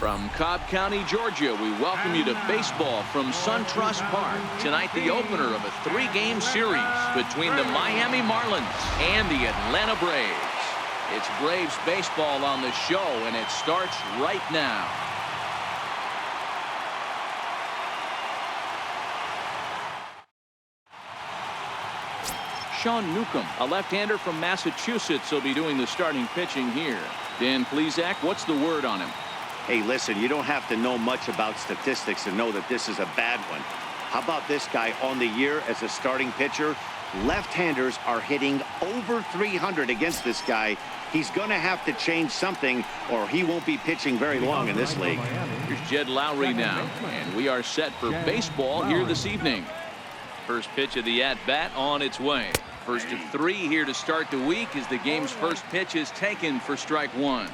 From Cobb County, Georgia, we welcome you to baseball from SunTrust Park. Tonight, the opener of a 3-game series between the Miami Marlins and the Atlanta Braves. It's Braves baseball on the show, and it starts right now. Sean Newcomb, a left-hander from Massachusetts, will be doing the starting pitching here. Dan Plesac, what's the word on him? Hey, listen, you don't have to know much about statistics to know that this is a bad one. How about this guy on the year as a starting pitcher? Left-handers are hitting over 300 against this guy. He's going to have to change something or he won't be pitching very long in this league. Here's Jed Lowry now, and we are set for baseball here this evening. First pitch of the at-bat on its way. First of 3 here to start the week as the game's first pitch is taken for strike 1.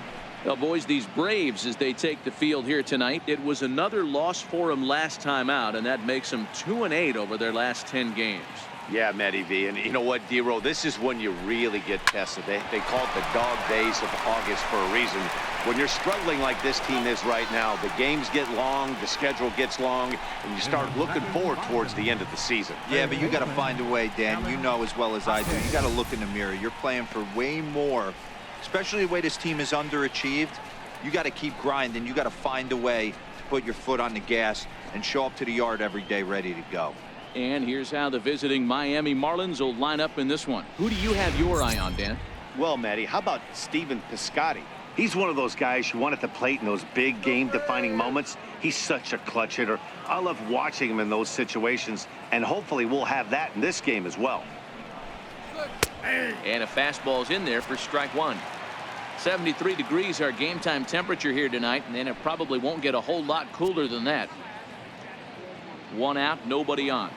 Well, boys, these Braves, as they take the field here tonight, it was another loss for them last time out, and that makes them 2-8 over their last 10 games. Yeah, Matty V, and you know what, D-Row, this is when you really get tested. They call it the dog days of August for a reason. When you're struggling like this team is right now, the games get long, the schedule gets long, and you start looking forward towards the end of the season. Yeah, but you got to find a way, Dan. You know as well as I do. You got to look in the mirror. You're playing for way more, especially the way this team is underachieved. You got to keep grinding. You got to find a way to put your foot on the gas and show up to the yard every day ready to go. And here's how the visiting Miami Marlins will line up in this one. Who do you have your eye on, Dan? Well, Matty, how about Stephen Piscotty? He's one of those guys you want at the plate in those big game-defining moments. He's such a clutch hitter. I love watching him in those situations, and hopefully we'll have that in this game as well. And a fastball's in there for strike 1. 73 degrees our game time temperature here tonight, and it probably won't get a whole lot cooler than that. 1 out, nobody on.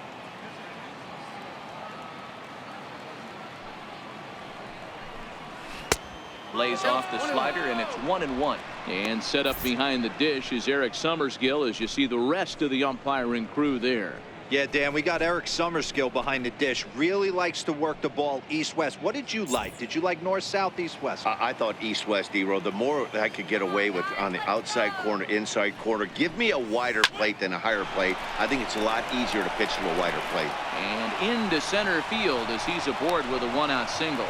Lays off the slider, and it's 1-1. And set up behind the dish is Eric Summerskill as you see the rest of the umpiring crew there. Yeah, Dan, we got Eric Summerskill behind the dish. Really likes to work the ball east-west. What did you like? Did you like north, south, east, west? I thought east-west, D-Row. The more I could get away with on the outside corner, inside corner, give me a wider plate than a higher plate. I think it's a lot easier to pitch to a wider plate. And into center field as he's aboard with a 1-out single.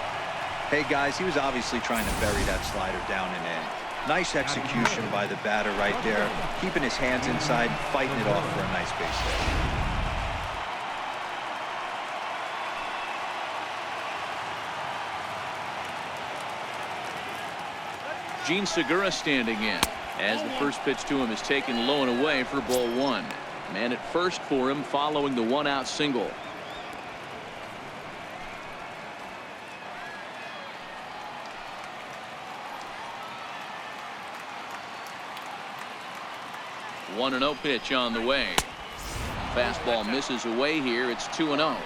Hey, guys, he was obviously trying to bury that slider down and in. Nice execution by the batter right there, keeping his hands inside, fighting it off for a nice base hit. Gene Segura standing in as the first pitch to him is taken low and away for ball 1. Man at first for him following the 1-out single. One 1-0 pitch on the way. Fastball misses away here. It's 2-0.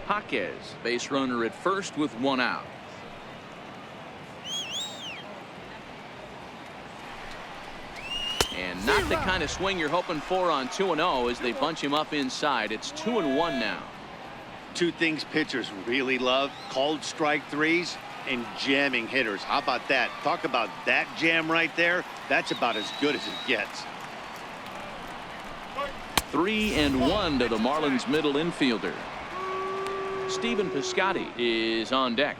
Jaquez, base runner at first with 1 out. And not the kind of swing you're hoping for on 2-0 as they bunch him up inside. It's 2-1 now. 2 things pitchers really love: called strike 3s and jamming hitters. How about that? Talk about that jam right there. That's about as good as it gets. 3-1 to the Marlins middle infielder. Stephen Piscotty is on deck.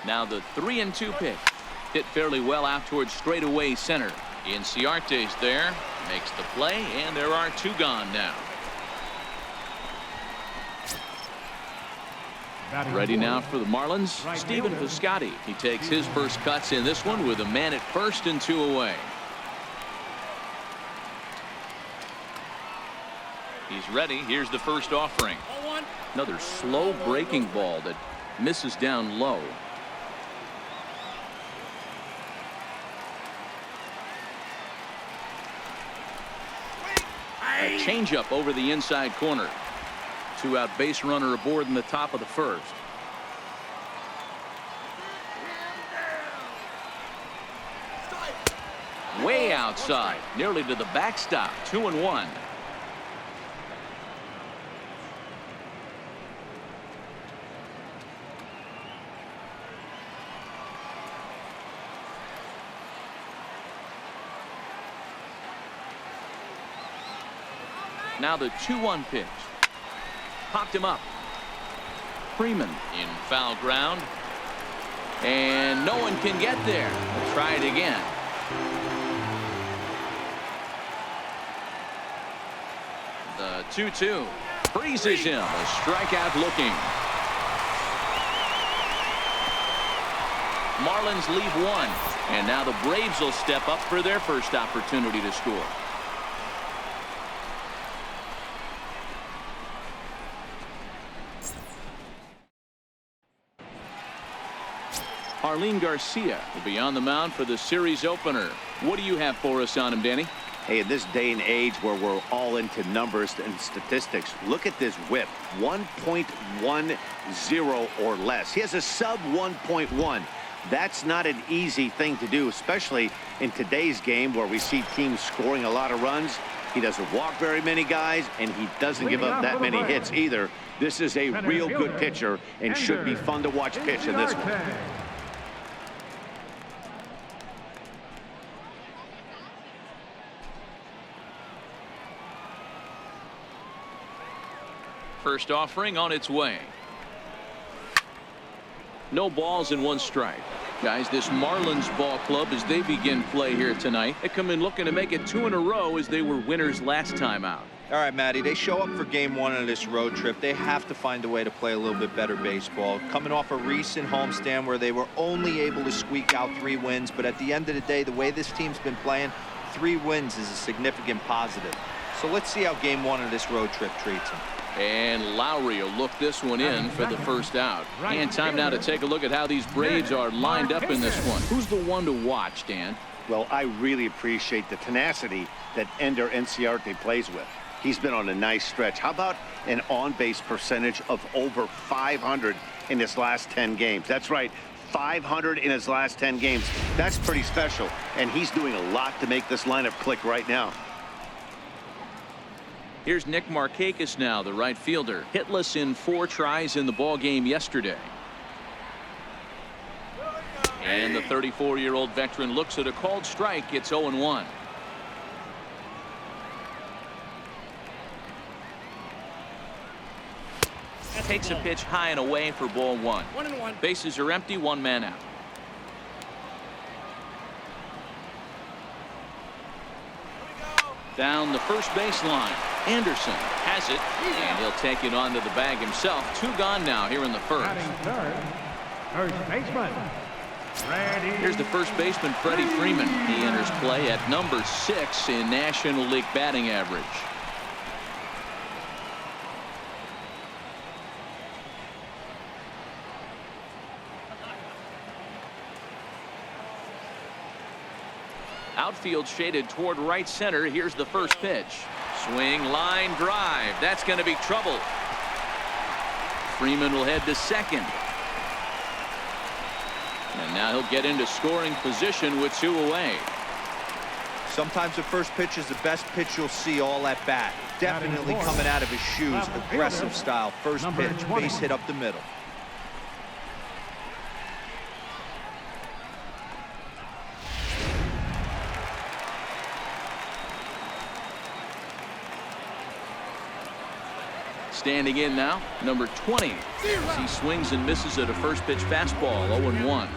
Now the 3-2 pitch. Hit fairly well out towards straightaway center. Inciarte's there, makes the play, and there are 2 gone now. Ready now for the Marlins, Stephen Piscotty. He takes his first cuts in this one with a man at first and 2 away. He's ready. Here's the first offering. Another slow breaking ball that misses down low. A changeup over the inside corner. 2-out base runner aboard in the top of the first. Way outside, nearly to the backstop. 2-1. Now the 2-1 pitch. Popped him up. Freeman in foul ground. And no one can get there. We'll try it again. The 2-2 freezes him. A strikeout looking. Marlins leave one. And now the Braves will step up for their first opportunity to score. Arlene Garcia will be on the mound for the series opener. What do you have for us on him, Danny? Hey, in this day and age where we're all into numbers and statistics, look at this whip. 1.10 or less. He has a sub 1.1. That's not an easy thing to do, especially in today's game where we see teams scoring a lot of runs. He doesn't walk very many guys, and he doesn't give up that many hits either. This is a real good pitcher and should be fun to watch pitch in this one. First offering on its way. No balls and one strike. Guys, this Marlins ball club, as they begin play here tonight, they come in looking to make it 2 in a row as they were winners last time out. All right, Matty, they show up for game 1 of this road trip. They have to find a way to play a little bit better baseball. Coming off a recent homestand where they were only able to squeak out 3 wins. But at the end of the day, the way this team's been playing, 3 wins is a significant positive. So let's see how game 1 of this road trip treats them. And Lowry will look this one in for the first out. And time now to take a look at how these Braves are lined up in this one. Who's the one to watch, Dan? Well, I really appreciate the tenacity that Ender Enciarte plays with. He's been on a nice stretch. How about an on-base percentage of over 500 in his last 10 games? That's right, 500 in his last 10 games. That's pretty special, and he's doing a lot to make this lineup click right now. Here's Nick Markakis now, the right fielder. Hitless in 4 tries in the ball game yesterday. And the 34-year-old veteran looks at a called strike. It's 0-1. Takes a pitch high and away for ball 1. 1-1. Bases are empty, 1 man out. Down the first baseline. Anderson has it, and he'll take it onto the bag himself. 2 gone now here in the first. First baseman. Here's the first baseman, Freddie Freeman. He enters play at number 6 in National League batting average. Outfield shaded toward right center. Here's the first pitch. Swing, line, drive. That's going to be trouble. Freeman will head to second. And now he'll get into scoring position with 2 away. Sometimes the first pitch is the best pitch you'll see all at bat. Definitely coming out of his shoes. Aggressive style. First pitch. Base hit up the middle. Standing in now, number 20. As he swings and misses at a first pitch fastball. 0-1.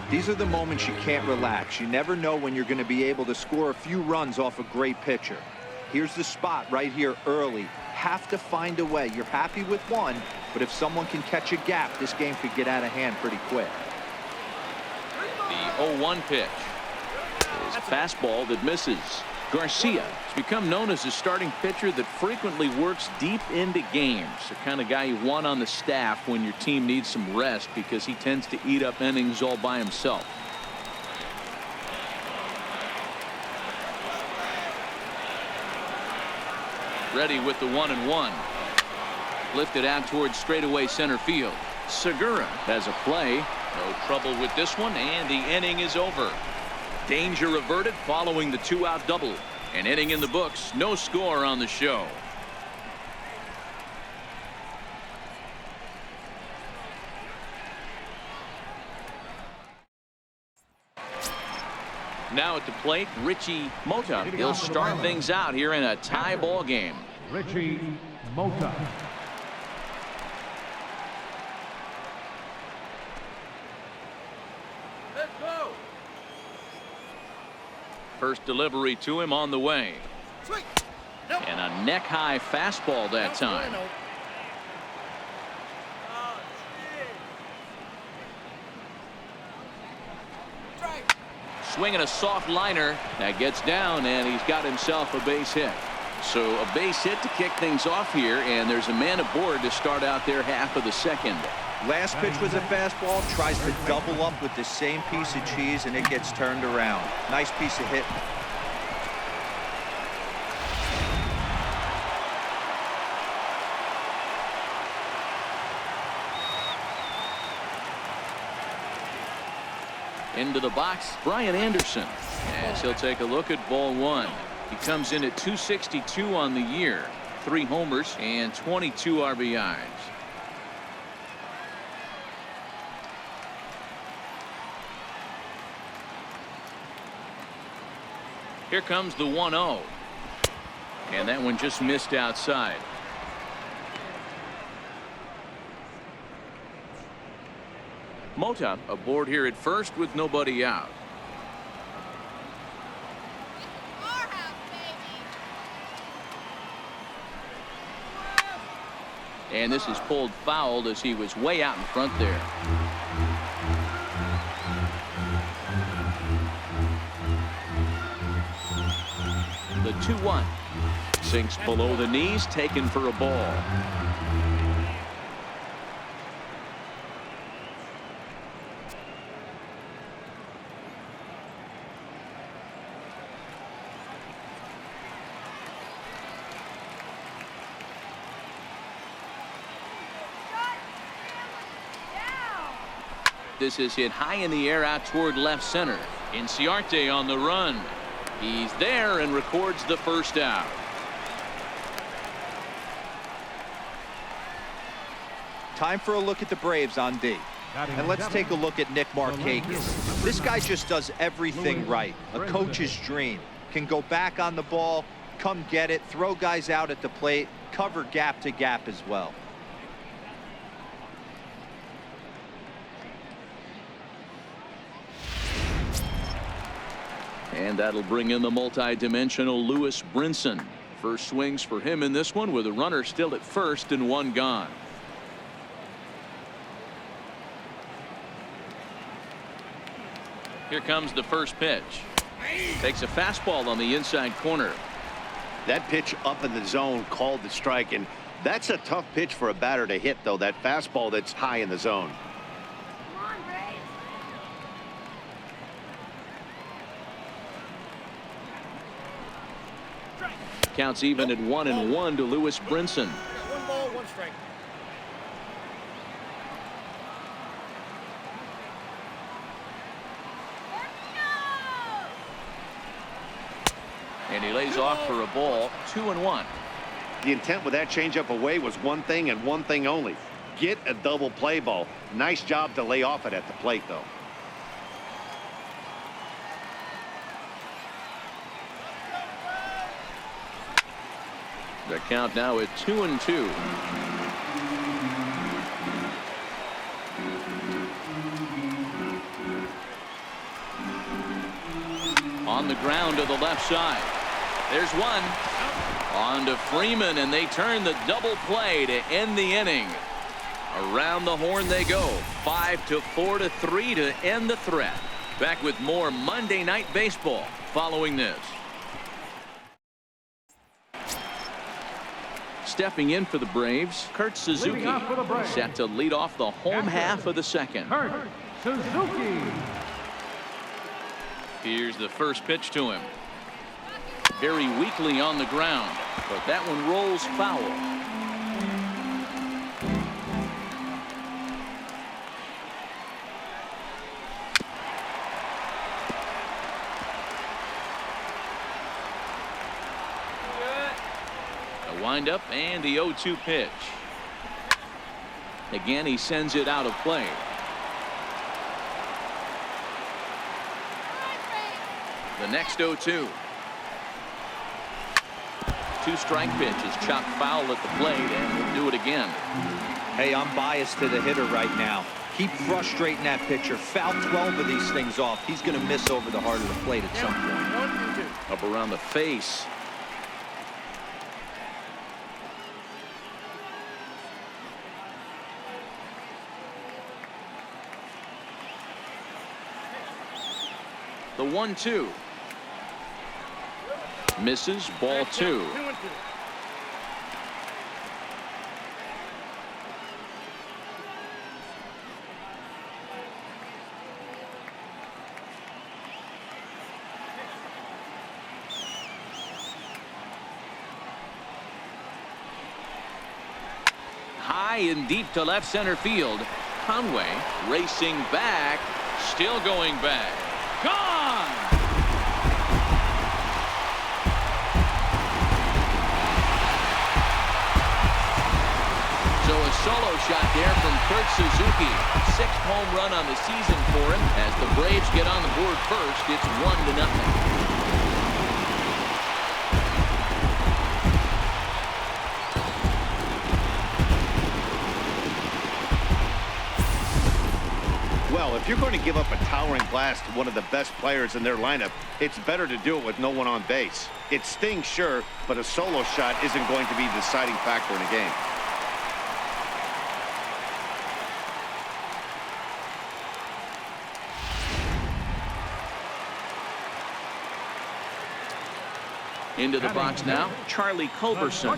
These are the moments you can't relax. You never know when you're going to be able to score a few runs off a great pitcher. Here's the spot right here early. Have to find a way. You're happy with 1, but if someone can catch a gap, this game could get out of hand pretty quick. The 0-1 pitch is a fastball that misses. Garcia has become known as a starting pitcher that frequently works deep into games. The kind of guy you want on the staff when your team needs some rest, because he tends to eat up innings all by himself. Ready with the 1-1. Lifted out towards straightaway center field. Segura has a play. No trouble with this one, and the inning is over. Danger averted following the 2-out double. An inning in the books. No score on the show. Now at the plate, Richie Mota. He'll start things out here in a tie ball game. Richie Mota. Let's go. First delivery to him on the way. And a neck-high fastball that time. Swinging a soft liner that gets down, and he's got himself a base hit. So a base hit to kick things off here, and there's a man aboard to start out their half of the second. Last pitch was a fastball, tries to double up with the same piece of cheese, and it gets turned around. Nice piece of hit. Into the box, Brian Anderson, as he'll take a look at ball one. He comes in at 262 on the year, 3 homers and 22 RBIs. Here comes the 1-0, and that one just missed outside. Mota aboard here at first with nobody out. And this is pulled foul as he was way out in front there. The 2-1 sinks below the knees, taken for a ball. This is hit high in the air out toward left center. Inciarte on the run. He's there and records the first out. Time for a look at the Braves on D. And let's take a look at Nick Markakis. This guy just does everything right. A coach's dream. Can go back on the ball, come get it, throw guys out at the plate, cover gap to gap as well. And that'll bring in the multi-dimensional Lewis Brinson. First swings for him in this one with a runner still at first and 1 gone. Here comes the first pitch. Takes a fastball on the inside corner. That pitch up in the zone called the strike, and that's a tough pitch for a batter to hit, though. That fastball that's high in the zone. Counts even at 1-1 to Lewis Brinson. 1 ball, 1 strike. And he lays off for a ball. 2-1. The intent with that changeup away was one thing and one thing only. Get a double play ball. Nice job to lay off it at the plate, though. The count now at 2-2. On the ground to the left side. There's one. On to Freeman, and they turn the double play to end the inning. Around the horn they go. 5-4-3 to end the threat. Back with more Monday Night Baseball following this. Stepping in for the Braves, Kurt Suzuki, set to lead off the home half of the second. Kurt Suzuki. Here's the first pitch to him. Very weakly on the ground. but that one rolls foul. A windup and the 0-2 pitch. Again, he sends it out of play. The next 0-2. Two-strike pitch is chopped foul at the plate, and we'll do it again. Hey, I'm biased to the hitter right now. Keep frustrating that pitcher. Foul 12 of these things off. He's going to miss over the heart of the plate at some point. Up around the face. The 1-2. Misses, ball 2. High and deep to left center field. Conway racing back, still going back. Gone! So a solo shot there from Kurt Suzuki. 6th home run on the season for him. As the Braves get on the board first, it's 1-0. Well, if you're going to give up a towering blast to one of the best players in their lineup, it's better to do it with no one on base. It stings, sure, but a solo shot isn't going to be the deciding factor in a game. Into the box now, Charlie Culberson.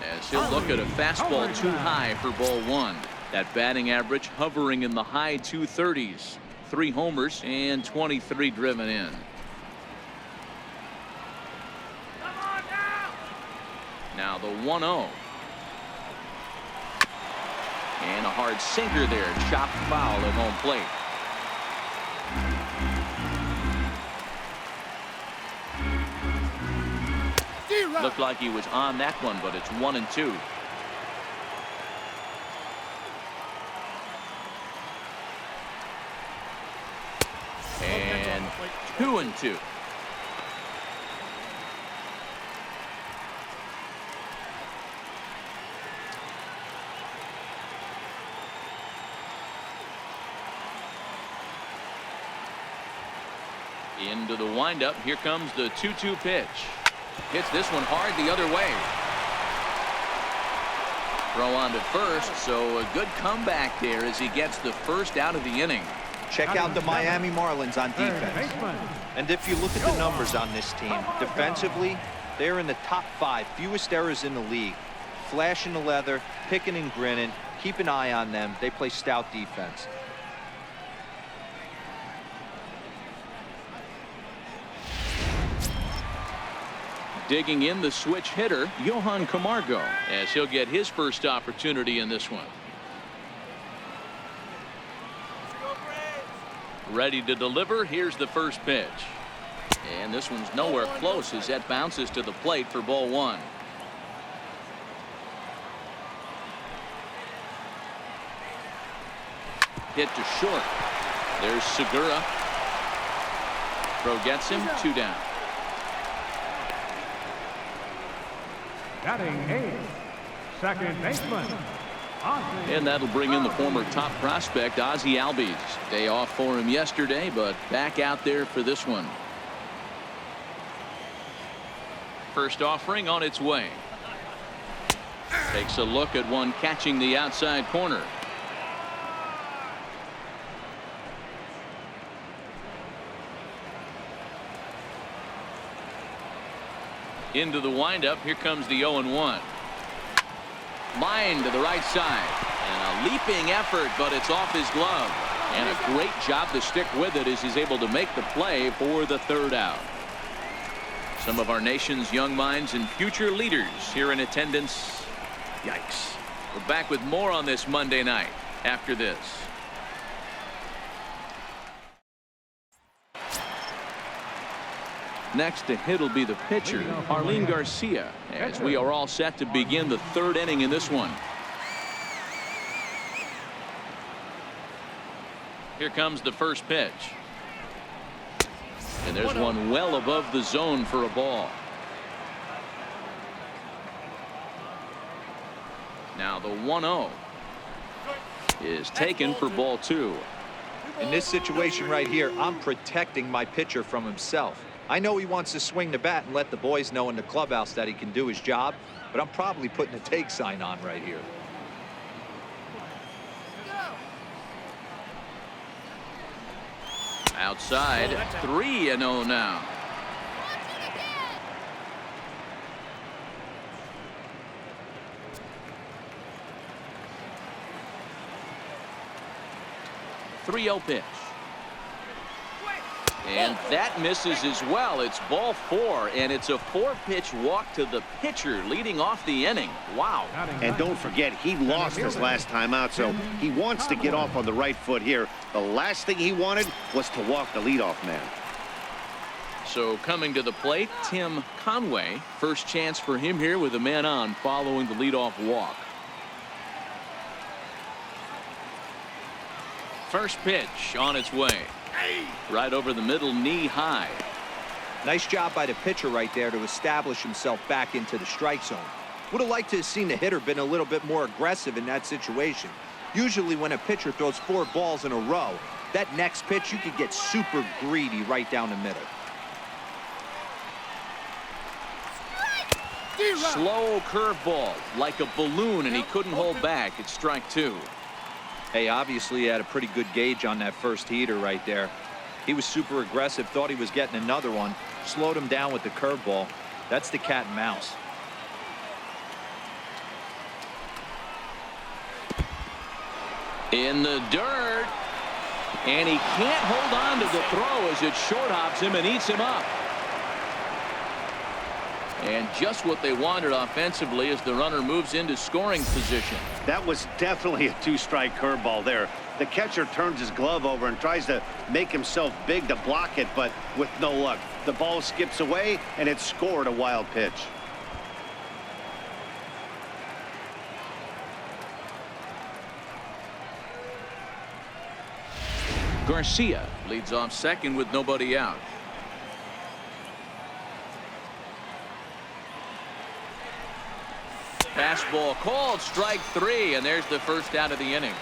As he'll look at a fastball too high for ball 1. That batting average hovering in the high 230s. 3 homers and 23 driven in. Now the 1-0. And a hard sinker there. Chopped foul at home plate. Looked like he was on that one, but it's 1-2. And 2-2. Into the windup. Here comes the 2-2 pitch. Hits this one hard the other way. Throw on to first, so a good comeback there as he gets the first out of the inning. Check out the Miami Marlins on defense. And if you look at the numbers on this team, defensively, they're in the top 5, fewest errors in the league. Flashing the leather, picking and grinning. Keep an eye on them. They play stout defense. Digging in the switch hitter, Johan Camargo, as he'll get his first opportunity in this one. Ready to deliver. Here's the first pitch. And this one's nowhere close as that bounces to the plate for ball 1. Hit to short. There's Segura. Throw gets him. 2 down. Batting 8th, second baseman. And that'll bring in the former top prospect, Ozzie Albies. Day off for him yesterday, but back out there for this one. First offering on its way. Takes a look at one catching the outside corner. Into the windup. Here comes the 0-1. Line to the right side. And a leaping effort, but it's off his glove. And a great job to stick with it as he's able to make the play for the 3rd out. Some of our nation's young minds and future leaders here in attendance. Yikes. We're back with more on this Monday night after this. Next to hit will be the pitcher, Arlene Garcia, as we are all set to begin the third inning in this one. Here comes the first pitch. And there's one well above the zone for a ball. Now the 1-0 is taken for ball 2. In this situation right here, I'm protecting my pitcher from himself. I know he wants to swing the bat and let the boys know in the clubhouse that he can do his job, but I'm probably putting a take sign on right here. Outside, 3-0 now. .3-0 pitch. And that misses as well. It's ball 4, and it's a 4-pitch walk to the pitcher leading off the inning. Wow. And don't forget, he lost his last time out, so he wants to get off on the right foot here. The last thing he wanted was to walk the leadoff man. So coming to the plate, Tim Conway. First chance for him here with a man on following the leadoff walk. First pitch on its way. Right over the middle, knee high. Nice job by the pitcher right there to establish himself back into the strike zone. Would have liked to have seen the hitter been a little bit more aggressive in that situation. Usually when a pitcher throws 4 balls in a row, that next pitch you could get super greedy right down the middle. Slow curveball like a balloon, and he couldn't hold back. It's strike 2. Hey, obviously he had a pretty good gauge on that first heater right there. He was super aggressive, thought he was getting another one, slowed him down with the curveball. That's the cat and mouse. In the dirt, and he can't hold on to the throw as it short hops him and eats him up. And just what they wanted offensively as the runner moves into scoring position. That was definitely a 2-strike curveball there. The catcher turns his glove over and tries to make himself big to block it, but with no luck. The ball skips away, and it scored a wild pitch. Garcia leads off second with nobody out. Fastball called, strike 3, and there's the first out of the inning.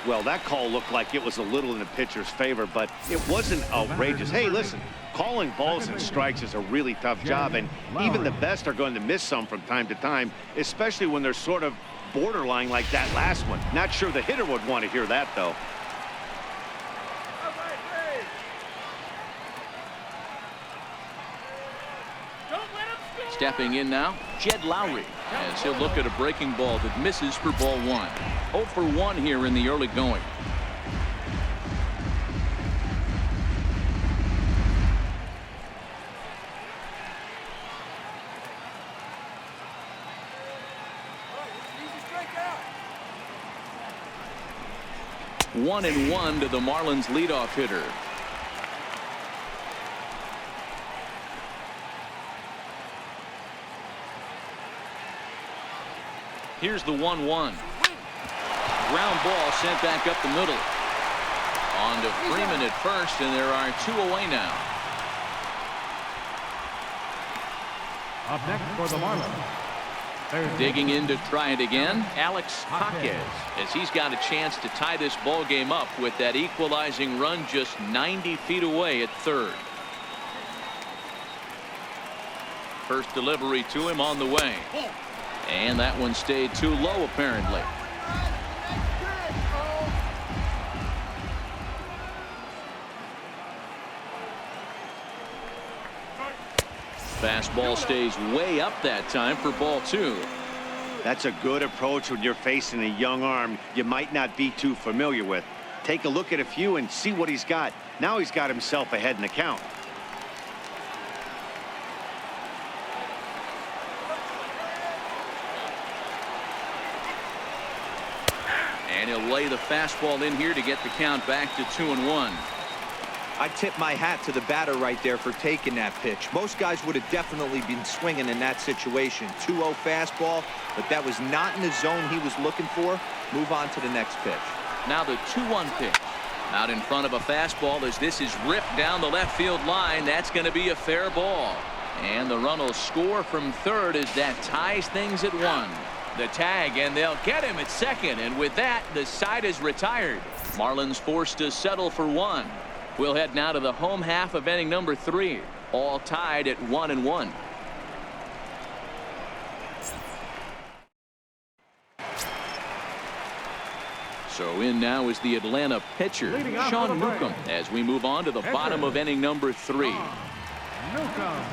Well, that call looked like it was a little in the pitcher's favor, but it wasn't outrageous. Hey, listen, calling balls and strikes is a really tough job, and even the best are going to miss some from time to time, especially when they're sort of borderline like that last one. Not sure the hitter would want to hear that, though. Stepping in now, Jed Lowry, as he'll look at a breaking ball that misses for ball 1. 0 for 1 here in the early going. One and 1 to the Marlins leadoff hitter. Here's the 1-1. Ground ball sent back up the middle. On to Freeman at first, and there are 2 away now. Up next for the Marlins. Digging in to try it again, Alex Jaquez, as he's got a chance to tie this ball game up with that equalizing run just 90 feet away at third. First delivery to him on the way. And that one stayed too low, apparently. Fastball stays way up that time for ball 2. That's a good approach when you're facing a young arm you might not be too familiar with. Take a look at a few and see what he's got. Now he's got himself ahead in the count. And he'll lay the fastball in here to get the count back to 2-1. I tip my hat to the batter right there for taking that pitch. Most guys would have definitely been swinging in that situation. 2-0 fastball, but that was not in the zone he was looking for. Move on to the next pitch. Now the 2-1 pitch. Out in front of a fastball as this is ripped down the left field line. That's going to be a fair ball. And the run will score from third as that ties things at 1. The tag, and they'll get him at second. And with that, the side is retired. Marlins forced to settle for 1. We'll head now to the home half of inning number 3. All tied at 1-1. So in now is the Atlanta pitcher, Sean Newcomb, as we move on to the bottom of inning number 3. Newcomb.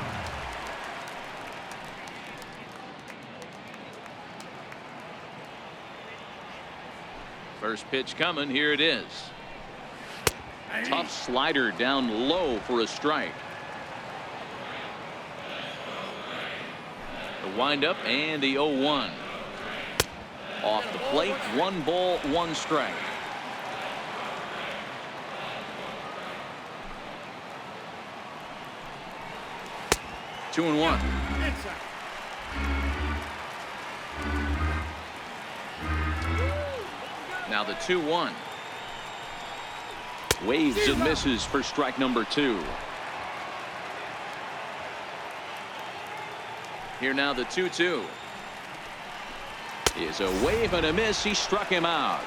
First pitch coming. Here it is. Tough slider down low for a strike. The windup and the 0-1. Off the plate, 1 ball, 1 strike. Two and 1. Now the 2-1. Waves and misses for strike number 2. Here now the 2-2. Is a wave and a miss. He struck him out.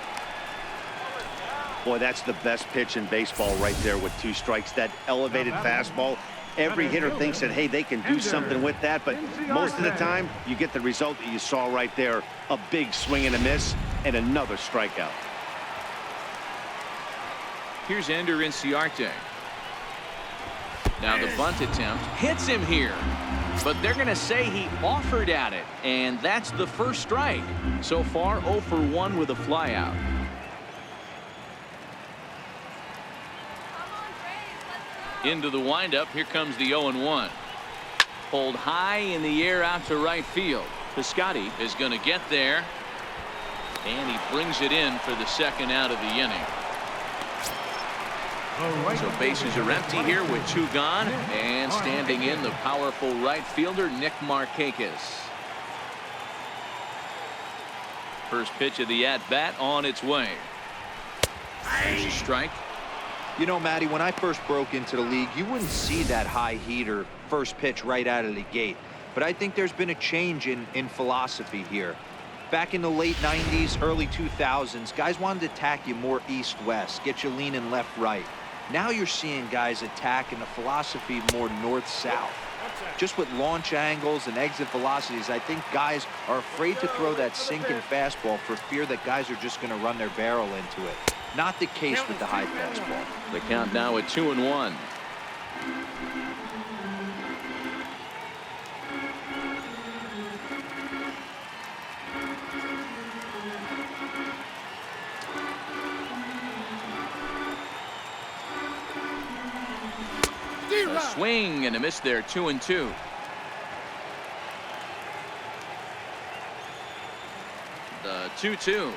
Boy, that's the best pitch in baseball right there with 2 strikes. That elevated fastball. Every hitter thinks that, hey, they can do something with that, but most of the time you get the result that you saw right there. A big swing and a miss and another strikeout. Here's Ender Inciarte. Now the bunt attempt hits him here, but they're going to say he offered at it, and that's the first strike. So far 0 for 1 with a flyout. Into the windup. Here comes the 0-1. Pulled high in the air out to right field. Piscotty is going to get there, and he brings it in for the second out of the inning. So bases are empty here with 2 gone, and standing in the powerful right fielder Nick Markakis. First pitch of the at-bat on its way. There's a strike. You know, Matty, when I first broke into the league, you wouldn't see that high heater first pitch right out of the gate. But I think there's been a change in philosophy here. Back in the late 90s, early 2000s, guys wanted to attack you more east-west, get you leaning left-right. Now you're seeing guys attacking the philosophy more north-south. Just with launch angles and exit velocities, I think guys are afraid to throw that sinking fastball for fear that guys are just going to run their barrel into it. Not the case with the high fastball. The count now at 2-1. A swing and a miss there. 2-2. The 2-2.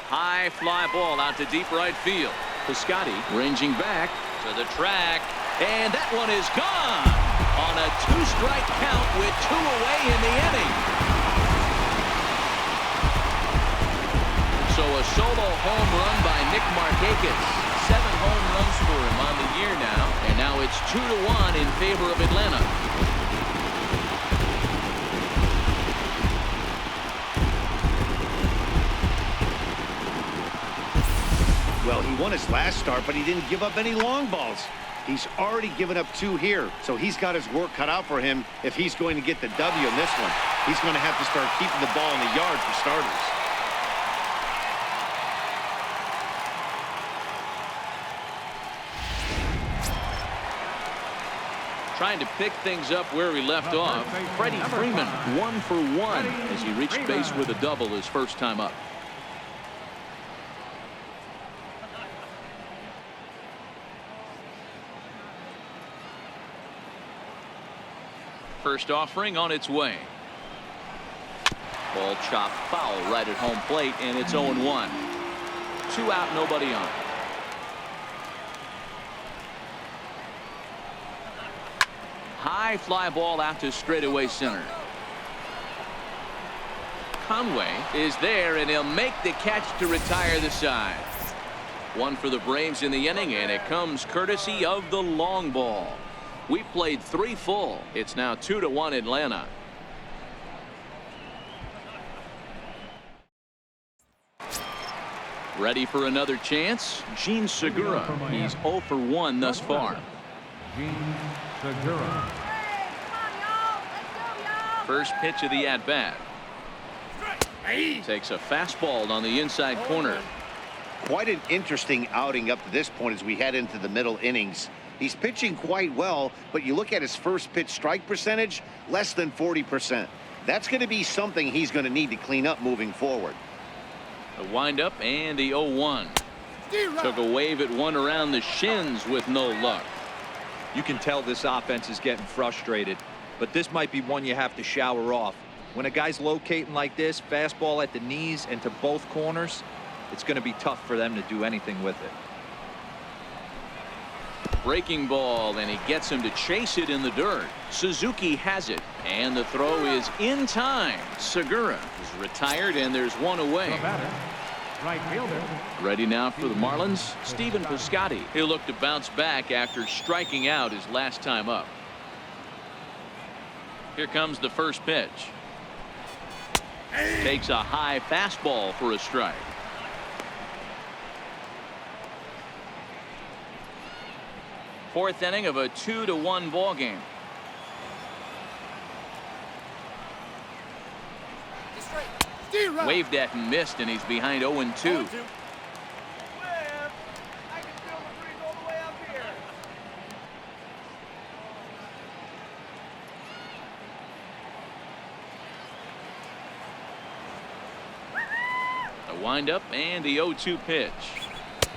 High fly ball out to deep right field. Piscotty ranging back to the track, and that one is gone on a 2-strike count with 2 away in the inning. So a solo home run by Nick Markakis. 7 home runs for him on the year now, and now it's 2-1 in favor of Atlanta. Well, he won his last start, but he didn't give up any long balls. He's already given up 2 here, so he's got his work cut out for him if he's going to get the W in this one. He's going to have to start keeping the ball in the yard for starters. Trying to pick things up where we left off. Freddie Freeman 1 for 1 as he reached base with a double his first time up. First offering on its way. Ball chopped foul right at home plate, and it's 0-1. 2 out, nobody on. High fly ball out to straightaway center. Conway is there, and he'll make the catch to retire the side. 1 for the Braves in the inning, and it comes courtesy of the long ball. We've played 3 full. It's now 2-1 Atlanta. Ready for another chance? Gene Segura. He's 0 for 1 thus far. Gene Segura. First pitch of the at-bat. Takes a fastball on the inside corner. Quite an interesting outing up to this point as we head into the middle innings. He's pitching quite well, but you look at his first pitch strike percentage, less than 40%. That's going to be something he's going to need to clean up moving forward. The windup and the 0-1. Took a wave at one around the shins with no luck. You can tell this offense is getting frustrated, but this might be one you have to shower off. When a guy's locating like this, fastball at the knees and to both corners, it's going to be tough for them to do anything with it. Breaking ball, and he gets him to chase it in the dirt. Suzuki has it, and the throw is in time. Segura is retired, and there's one away. The batter, right fielder. Ready now for the Marlins, Stephen Piscotty. He'll look to bounce back after striking out his last time up. Here comes the first pitch. Takes a high fastball for a strike. Fourth inning of a 2-1 ball game. Waved at and missed, and he's behind 0-2. The windup and the 0-2 pitch.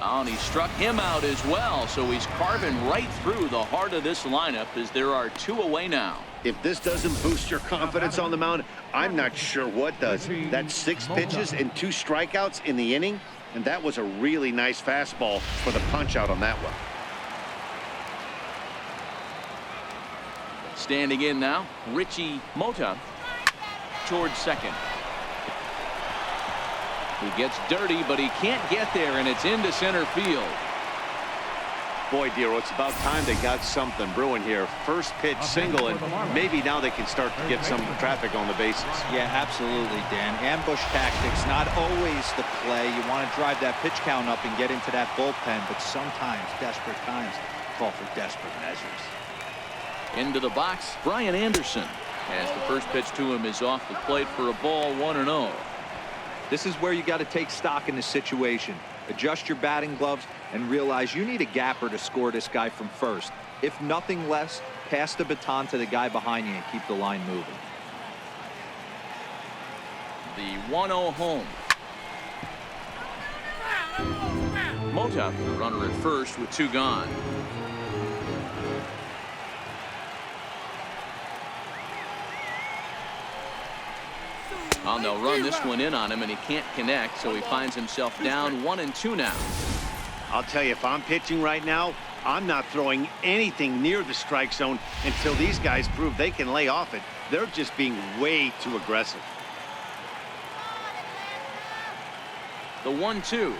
Oh, and he struck him out as well, so he's carving right through the heart of this lineup as there are 2 away now. If this doesn't boost your confidence on the mound, I'm not sure what does. That's 6 pitches and 2 strikeouts in the inning, and that was a really nice fastball for the punch out on that one. Standing in now, Richie Mota towards second. He gets dirty, but he can't get there, and it's into center field. Boy, Dero, it's about time they got something brewing here. First pitch single, and maybe now they can start to get some traffic on the bases. Yeah, absolutely, Dan. Ambush tactics, not always the play. You want to drive that pitch count up and get into that bullpen, but sometimes desperate times call for desperate measures. Into the box, Brian Anderson, as the first pitch to him is off the plate for a ball, 1-0. This is where you got to take stock in the situation. Adjust your batting gloves and realize you need a gapper to score this guy from first. If nothing less, pass the baton to the guy behind you and keep the line moving. The 1-0 home. Mota, runner at first with 2 gone. Oh, they'll run this one in on him, and he can't connect, so he finds himself down 1-2 now. I'll tell you, if I'm pitching right now, I'm not throwing anything near the strike zone until these guys prove they can lay off it. They're just being way too aggressive. The 1-2.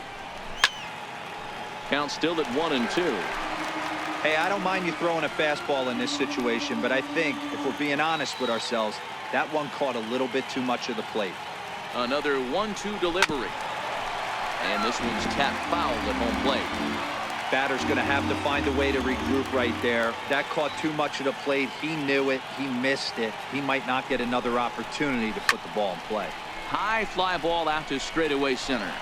Count still at 1-2. Hey, I don't mind you throwing a fastball in this situation, but I think if we're being honest with ourselves, that one caught a little bit too much of the plate. Another 1-2 delivery. And this one's tapped foul at home plate. Batter's going to have to find a way to regroup right there. That caught too much of the plate. He knew it. He missed it. He might not get another opportunity to put the ball in play. High fly ball out to straightaway center.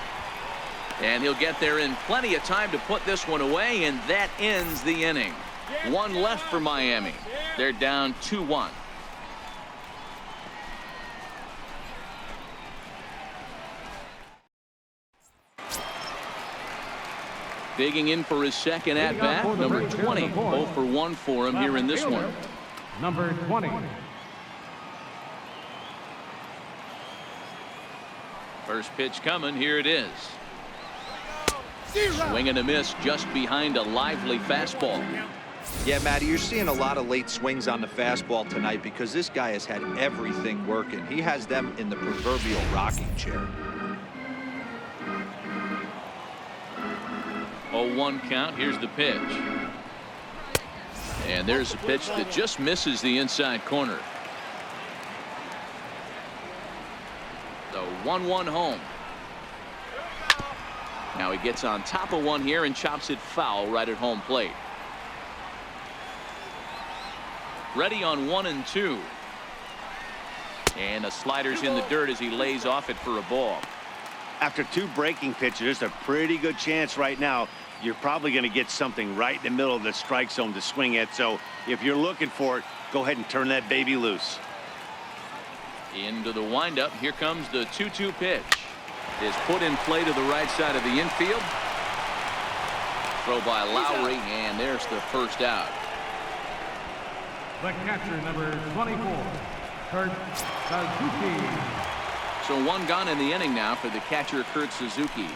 And he'll get there in plenty of time to put this one away, and that ends the inning. 1 left for Miami. They're down 2-1. Digging in for his second at-bat, number 20. 0 for 1 for him here in this one. Number 20. First pitch coming. Here it is. Swing and a miss just behind a lively fastball. Yeah, Matty, you're seeing a lot of late swings on the fastball tonight because this guy has had everything working. He has them in the proverbial rocking chair. 0-1 count. Here's the pitch. And there's a pitch that just misses the inside corner. The 1-1 home. Now he gets on top of one here and chops it foul right at home plate. Ready on 1-2. And the slider's in the dirt as he lays off it for a ball. After 2 breaking pitches, there's a pretty good chance right now you're probably going to get something right in the middle of the strike zone to swing at. So if you're looking for it, go ahead and turn that baby loose. Into the windup. Here comes the 2-2 pitch. Is put in play to the right side of the infield. Throw by Lowry, and there's the first out. The catcher, number 24, Kurt Suzuki. So 1 gone in the inning now for the catcher, Kurt Suzuki.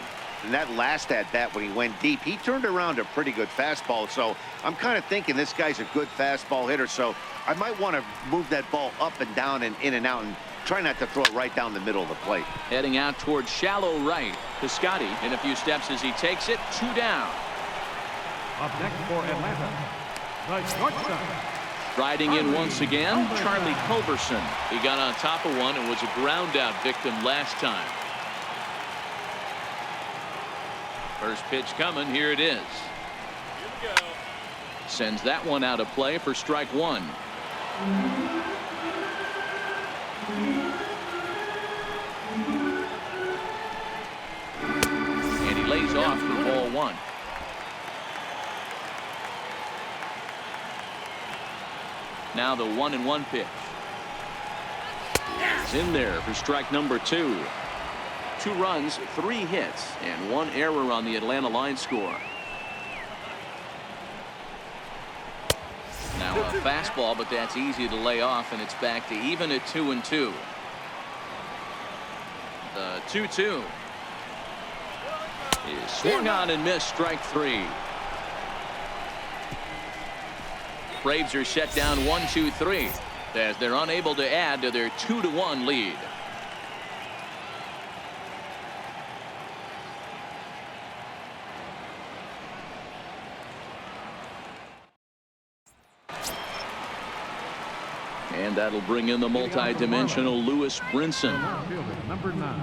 And that last at bat when he went deep, he turned around a pretty good fastball. So I'm kind of thinking this guy's a good fastball hitter. So I might want to move that ball up and down and in and out and try not to throw it right down the middle of the plate. Heading out towards shallow right. Piscotty in a few steps as he takes it. 2 down. Up next for Atlanta, the shortstop. Riding in once again, Charlie Culberson. He got on top of one and was a ground out victim last time. First pitch coming. Here it is. Here we go. Sends that one out of play for strike 1. And he lays off for ball 1. Now the 1-1 pitch. It's in there for strike number 2. 2 runs, 3 hits, and 1 error on the Atlanta line score. Now a fastball, but that's easy to lay off, and it's back to even at 2-2. The 2-2 is swung on and missed, strike 3. Braves are set down 1-2-3 as they're unable to add to their 2-1 lead. And that'll bring in the multi-dimensional Lewis Brinson. Number 9,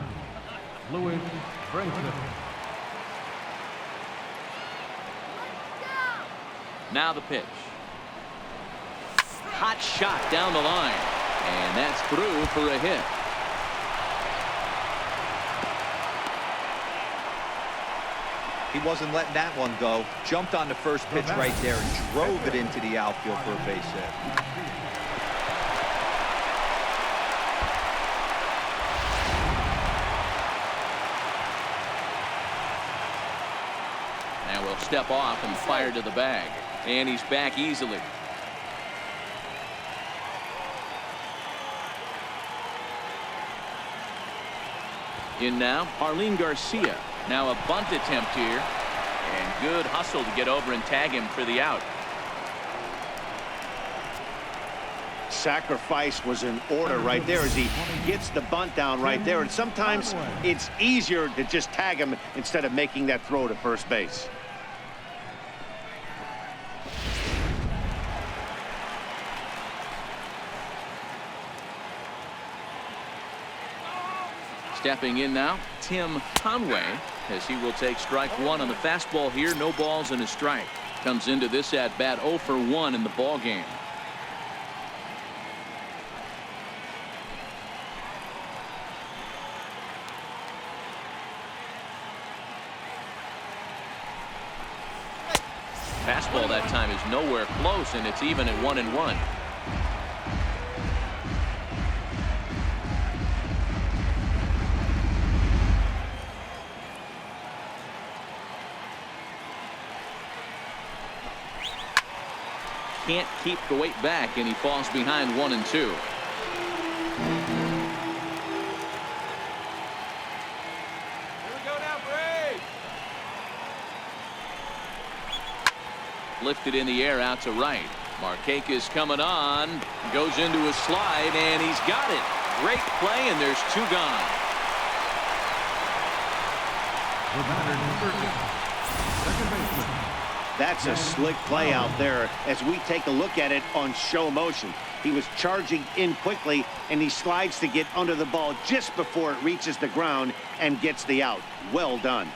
Lewis Brinson. Now the pitch. Hot shot down the line. And that's through for a hit. He wasn't letting that one go. Jumped on the first pitch right there and drove it into the outfield for a base hit. Step off and fire to the bag, and he's back easily. In now, Arlene Garcia. Now a bunt attempt here, and good hustle to get over and tag him for the out. Sacrifice was in order right there as he gets the bunt down right there, and sometimes it's easier to just tag him instead of making that throw to first base. Stepping in now, Tim Conway, as he will take strike 1 on the fastball here. No balls and a strike. Comes into this at bat 0 for 1 in the ball game. Fastball that time is nowhere close, and it's even at 1-1. Can't keep the weight back, and he falls behind 1-2. lifted in the air out to right. Markakis coming on, goes into a slide, and he's got it. Great play, and there's 2 gone. The batter, number 8, second baseman. That's a slick play out there as we take a look at it on show motion. He was charging in quickly, and he slides to get under the ball just before it reaches the ground and gets the out. Well done.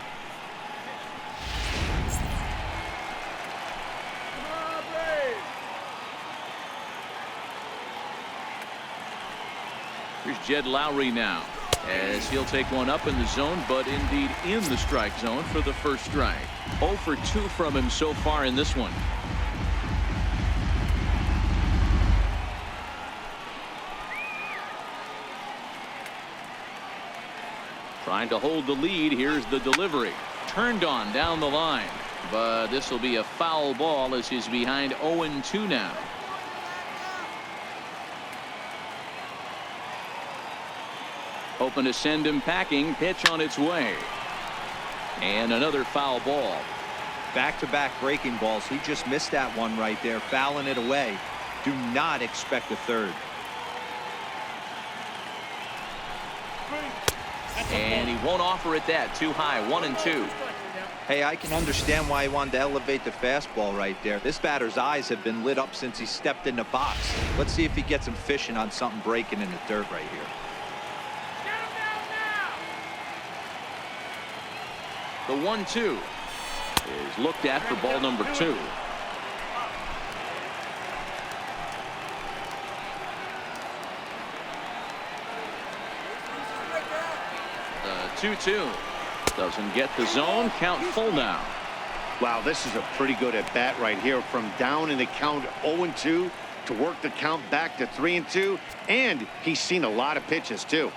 Here's Jed Lowry now, as he'll take one up in the zone, but indeed in the strike zone for the first strike. 0 for 2 from him so far in this one. Trying to hold the lead. Here's the delivery. Turned on down the line, but this will be a foul ball as he's behind 0-2 now. Hoping to send him packing. Pitch on its way. And another foul ball. Back-to-back breaking balls. He just missed that one right there, fouling it away. Do not expect a third. And he won't offer it that. Too high. 1-2. Hey, I can understand why he wanted to elevate the fastball right there. This batter's eyes have been lit up since he stepped in the box. Let's see if he gets him fishing on something breaking in the dirt right here. The 1-2 is looked at for ball number 2. The 2-2 doesn't get the zone. Count full now. Wow, this is a pretty good at bat right here. From down in the count 0-2 to work the count back to 3-2. And he's seen a lot of pitches too.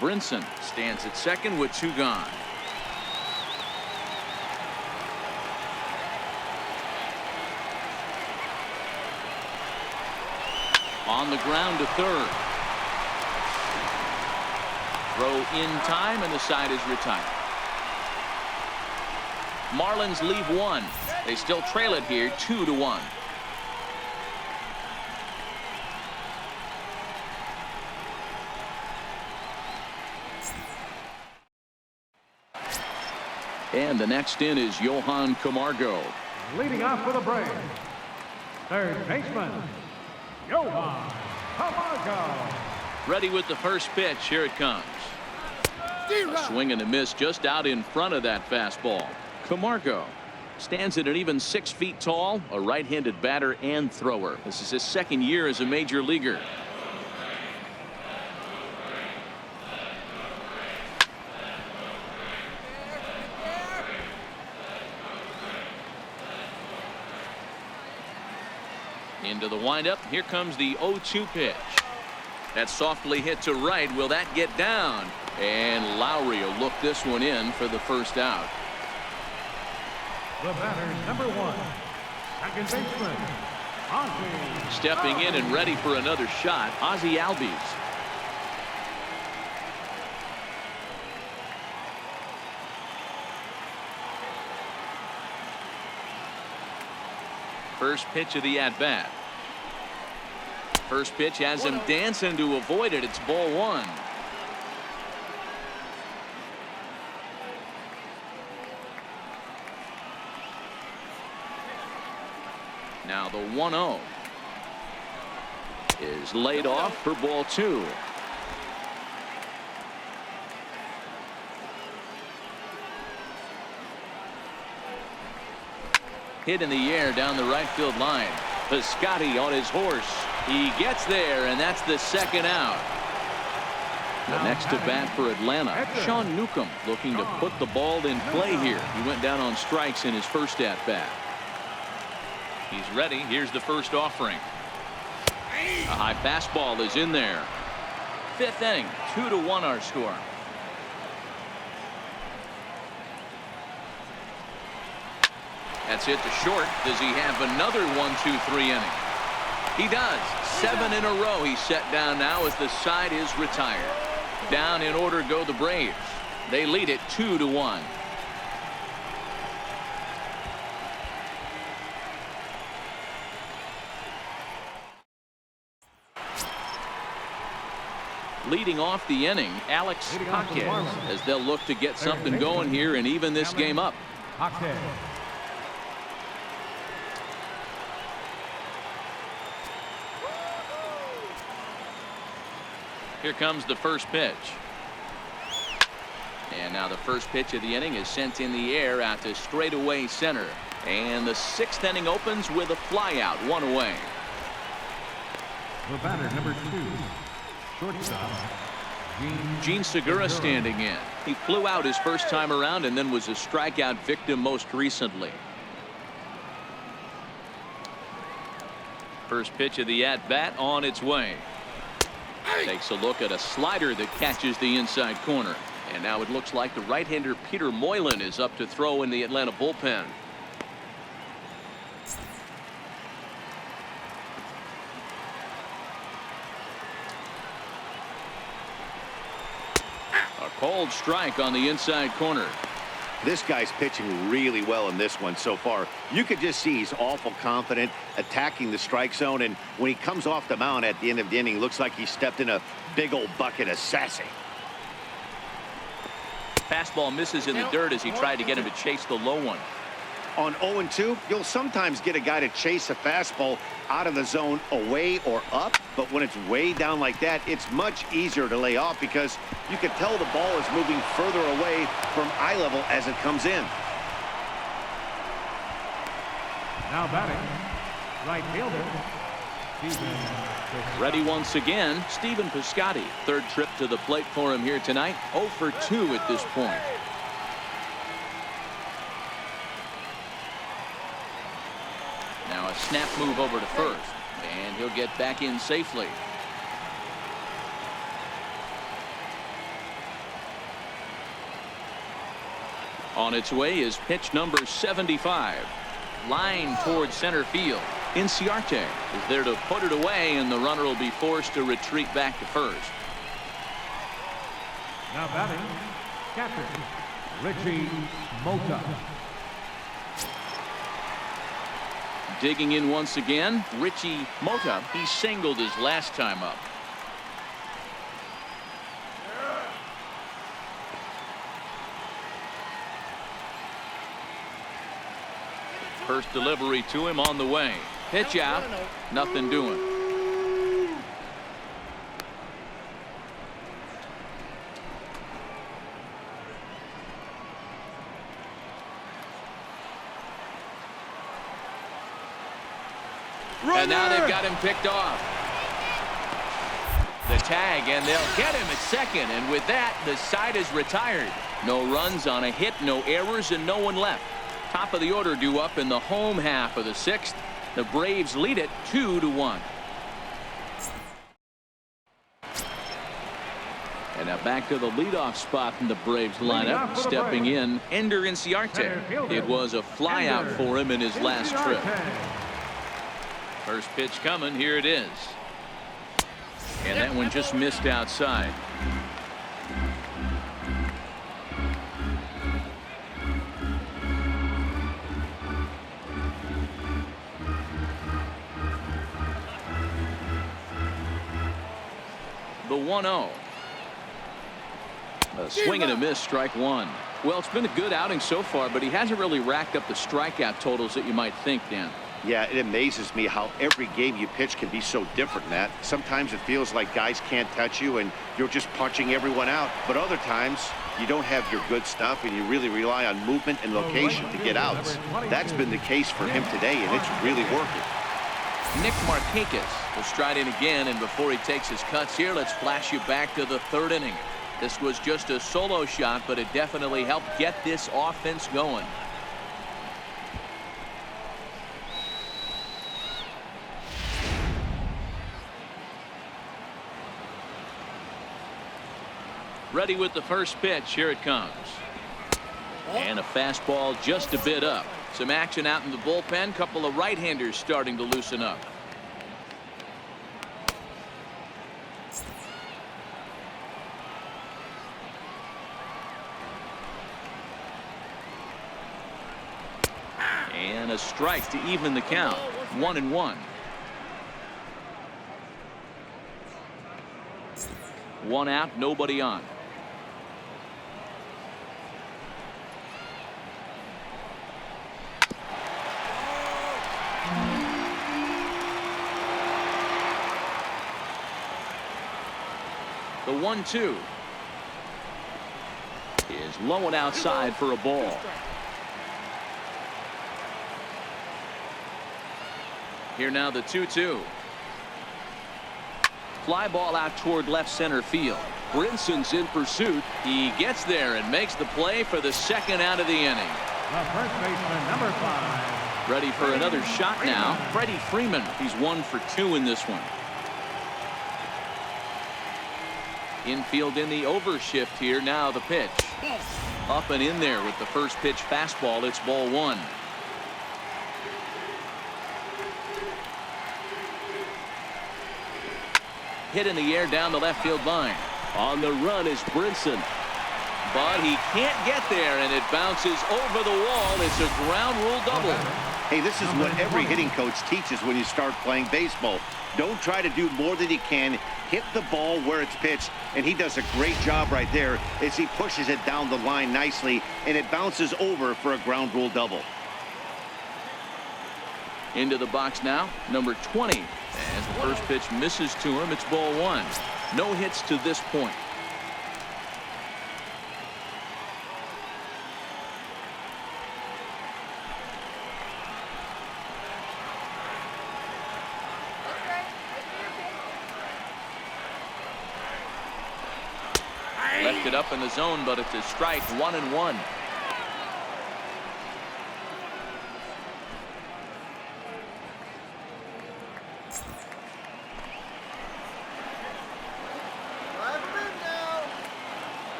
Brinson stands at second with 2 gone. On the ground to third. Throw in time, and the side is retired. Marlins leave 1. They still trail it here 2-1. And the next in is Johan Camargo. Leading off for the Braves, third baseman, Johan Camargo. Ready with the first pitch. Here it comes. A swing and a miss just out in front of that fastball. Camargo stands at an even 6 feet tall, a right-handed batter and thrower. This is his second year as a major leaguer. Into the windup. Here comes the 0-2 pitch. That's softly hit to right. Will that get down? And Lowry will look this one in for the first out. The batter, number 1, second baseman, Ozzie. Stepping in and ready for another shot, Ozzie Albies. First pitch of the at-bat. First pitch has him dancing to avoid it. It's ball 1. Now the 1-0 is laid off for ball 2. Hit in the air down the right field line. Piscotty on his horse. He gets there, and that's the second out. The next to bat for Atlanta, Sean Newcomb, looking to put the ball in play here. He went down on strikes in his first at bat. He's ready. Here's the first offering. A high fastball is in there. 5th inning, 2-1 our score. That's hit to short. Does he have another 1-2-3 inning? He does. 7 in a row he's set down now as the side is retired. Down in order go the Braves. They lead it 2-1. Leading off the inning, Alex Hawkins, as they'll look to get something going here and even this game up. Here comes the first pitch. And now the first pitch of the inning is sent in the air out to straightaway center. And the 6th inning opens with a flyout, 1 away. The batter, number 2, shortstop, Gene Segura standing in. He flew out his first time around and then was a strikeout victim most recently. First pitch of the at-bat on its way. Takes a look at a slider that catches the inside corner. And now it looks like the right-hander Peter Moylan is up to throw in the Atlanta bullpen. A cold strike on the inside corner. This guy's pitching really well in this one so far. You could just see he's awful confident attacking the strike zone, and when he comes off the mound at the end of the inning, looks like he stepped in a big old bucket of sassy. Fastball misses in the dirt as he tried to get him to chase the low one. On 0-2, you'll sometimes get a guy to chase a fastball out of the zone away or up, but when it's way down like that, it's much easier to lay off because you can tell the ball is moving further away from eye level as it comes in. now batting, right fielder, Stephen. Ready once again, Stephen Piscotty. 3rd trip to the plate for him here tonight. 0 for 2 at this point. Now a snap move over to first, and he'll get back in safely. On its way is pitch number 75. Line towards center field. Inciarte is there to put it away, and the runner will be forced to retreat back to first. Now batting, catcher, Richie Mota. Digging in once again, Richie Mota. He singled his last time up. First delivery to him on the way. Pitch out. Nothing doing. And now they've got him picked off. The tag, and they'll get him at second. And with that, the side is retired. No runs on a hit, no errors, and no one left. Top of the order due up in the home half of the 6th. The Braves lead it 2-1. And now back to the leadoff spot in the Braves lineup. Stepping in, Ender Inciarte. It was a flyout for him in his last trip. First pitch coming. Here it is. And that one just missed outside. The 1-0. A swing and a miss, strike one. Well, it's been a good outing so far, but he hasn't really racked up the strikeout totals that you might think, Dan. Yeah, it amazes me how every game you pitch can be so different, Matt. Sometimes it feels like guys can't touch you and you're just punching everyone out. But other times you don't have your good stuff and you really rely on movement and location to get outs. That's been the case for him today, and it's really working. Nick Markakis will stride in again, and before he takes his cuts here, let's flash you back to the 3rd inning. This was just a solo shot, but it definitely helped get this offense going. Ready with the first pitch. Here it comes. And a fastball just a bit up. Some action out in the bullpen. Couple of right-handers starting to loosen up. And a strike to even the count. 1-1. 1 out, nobody on. The 1-2 is low and outside for a ball. Here now the 2-2. Fly ball out toward left center field. Brinson's in pursuit. He gets there and makes the play for the 2nd out of the inning. The first baseman, number 5. Ready for another shot now. Freddie Freeman. He's 1 for 2 in this one. Infield in the overshift here. Now the pitch. Up and in there with the first pitch fastball. It's ball 1. Hit in the air down the left field line. On the run is Brinson. But he can't get there, and it bounces over the wall. It's a ground rule double. Hey, this is what every hitting coach teaches when you start playing baseball. Don't try to do more than you can. Hit the ball where it's pitched, and he does a great job right there as he pushes it down the line nicely, and it bounces over for a ground rule double. Into the box now, number 20. As the first pitch misses to him, it's ball 1. No hits to this point. Left it up in the zone, but it's a strike. 1-1.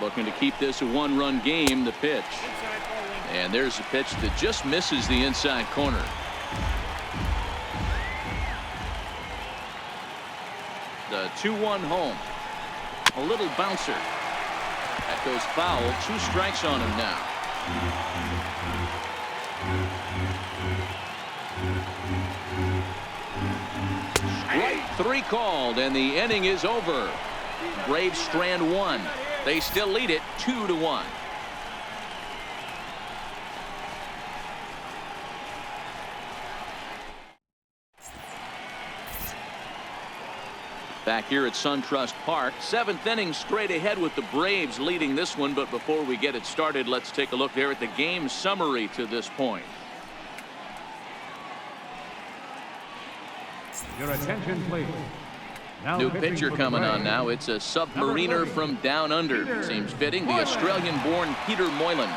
Looking to keep this a 1-run game. The pitch, and there's a pitch that just misses the inside corner. The 2-1 home. A little bouncer. That goes foul. 2 strikes on him now. Strike 3 called, and the inning is over. Braves strand 1. They still lead it 2-1. Back here at SunTrust Park, 7th inning straight ahead with the Braves leading this one. But before we get it started, let's take a look there at the game summary to this point. Your attention, please. Now New pitcher coming on now. It's a submariner from down under. Seems fitting. The Australian-born Peter Moylan.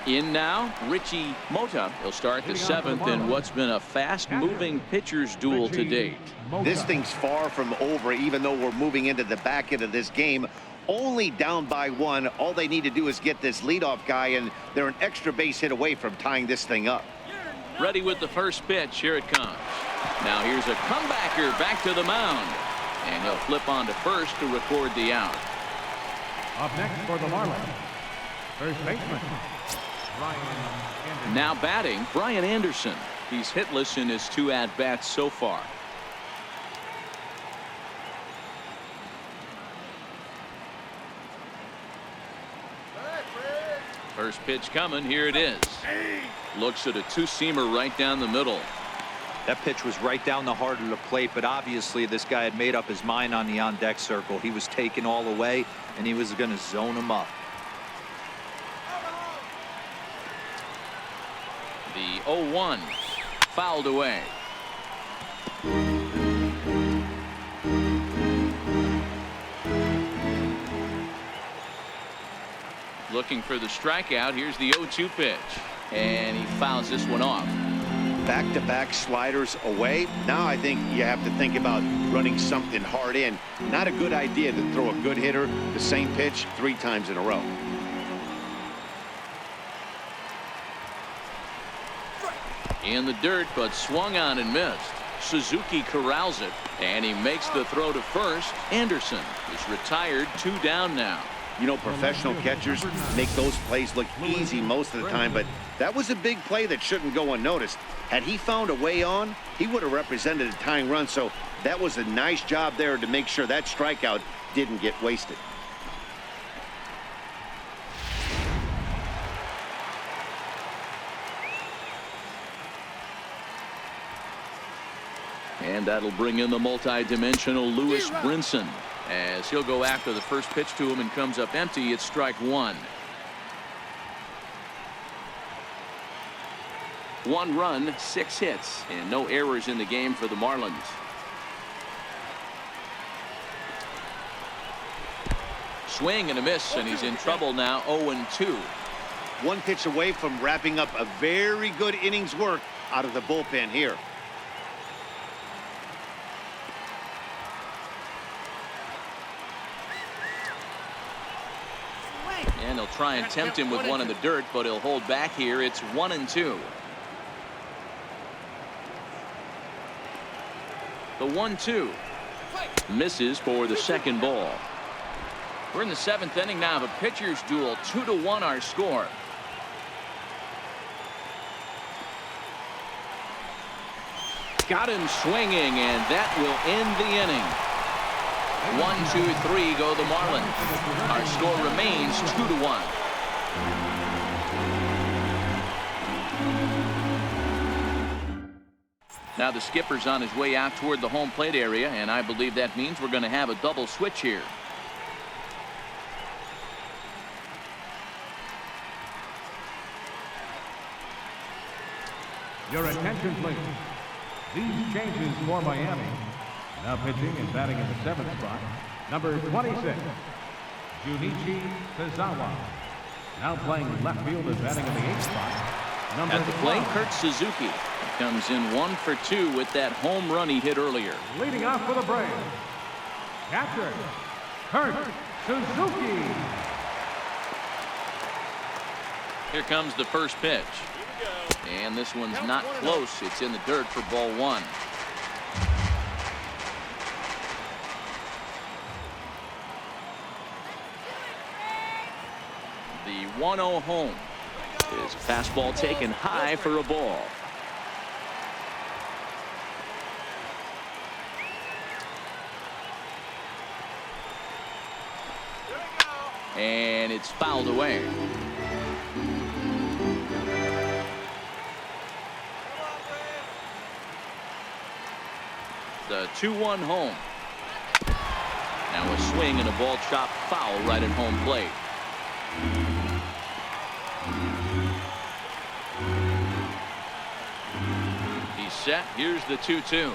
In now, Richie Mota. He'll start the 7th in what's been a fast-moving pitcher's duel to date. This thing's far from over, even though we're moving into the back end of this game. Only down by 1. All they need to do is get this leadoff guy, and they're an extra base hit away from tying this thing up. Ready with the first pitch. Here it comes. Now here's a comebacker back to the mound. And he'll flip on to first to record the out. Up next for the Marlins, first baseman, Brian Anderson. Now batting, Brian Anderson. He's hitless in his 2 at-bats so far. First pitch coming. Here it is. Looks at a 2-seamer right down the middle. That pitch was right down the heart of the plate, but obviously this guy had made up his mind on the on-deck circle. He was taken all the way, and he was going to zone him up. The 0-1 fouled away. Looking for the strikeout. Here's the 0-2 pitch, and he fouls this one off. Back-to-back sliders away. Now I think you have to think about running something hard in. Not a good idea to throw a good hitter the same pitch 3 times in a row. In the dirt, but swung on and missed. Suzuki corrals it, and he makes the throw to first. Anderson is retired, 2 down now. You know, professional catchers make those plays look easy most of the time, but that was a big play that shouldn't go unnoticed. Had he found a way on, he would have represented a tying run, so that was a nice job there to make sure that strikeout didn't get wasted. And that'll bring in the multi-dimensional Lewis Brinson, as he'll go after the first pitch to him and comes up empty. It's strike one. 1 run, 6 hits, and no errors in the game for the Marlins. Swing and a miss, and he's in trouble now. 0-2. One pitch away from wrapping up a very good innings work out of the bullpen here. And they'll try and tempt him with one in the dirt, but he'll hold back here. It's 1-2. The 1-2 misses for the second ball. We're in the 7th inning now of a pitcher's duel. 2-1 our score. Got him swinging, and that will end the inning. 1-2-3 go the Marlins. Our score remains 2-1. Now the skipper's on his way out toward the home plate area, and I believe that means we're going to have a double switch here. Your attention, please. These changes for Miami. Now pitching and batting in the 7th spot, number 26, Junichi Tazawa. Now playing left field and batting in the 8th spot, number at the plate, 12. Kurt Suzuki comes in 1 for 2 with that home run he hit earlier. Leading off for the Braves, catcher, Kurt Suzuki. Here comes the first pitch. And this one's not close. It's in the dirt for ball 1. The 1-0 home. Is a fastball taken high for a ball. And it's fouled away. The 2-1 home. Now a swing and a ball chopped foul right at home plate. He's set. Here's the 2-2.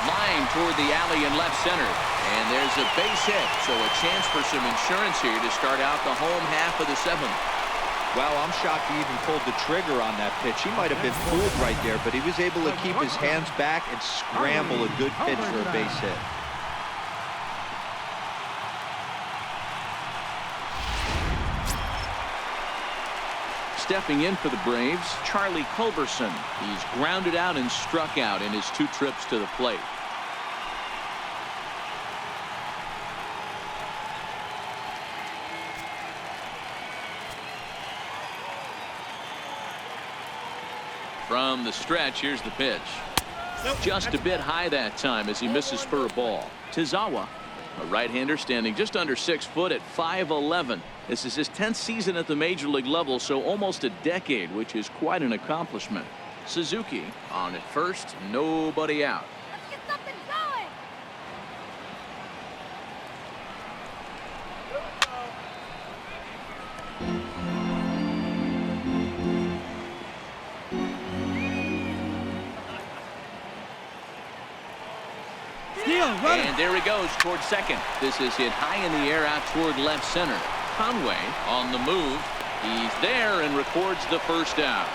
Line toward the alley in left center. And there's a base hit. So a chance for some insurance here to start out the home half of the 7th. Wow, I'm shocked he even pulled the trigger on that pitch. He might have been fooled right there, but he was able to keep his hands back and scramble a good pitch for a base hit. Stepping in for the Braves, Charlie Culberson. He's grounded out and struck out in his 2 trips to the plate. From the stretch, here's the pitch. Just a bit high that time as he misses for a ball. Tazawa, a right-hander standing just under 6 foot at 5'11". This is his 10th season at the major league level, so almost a decade, which is quite an accomplishment. Suzuki on at first, nobody out. Let's get something going. And there he goes towards second. This is hit high in the air out toward left center. Conway on the move. He's there and records the first out.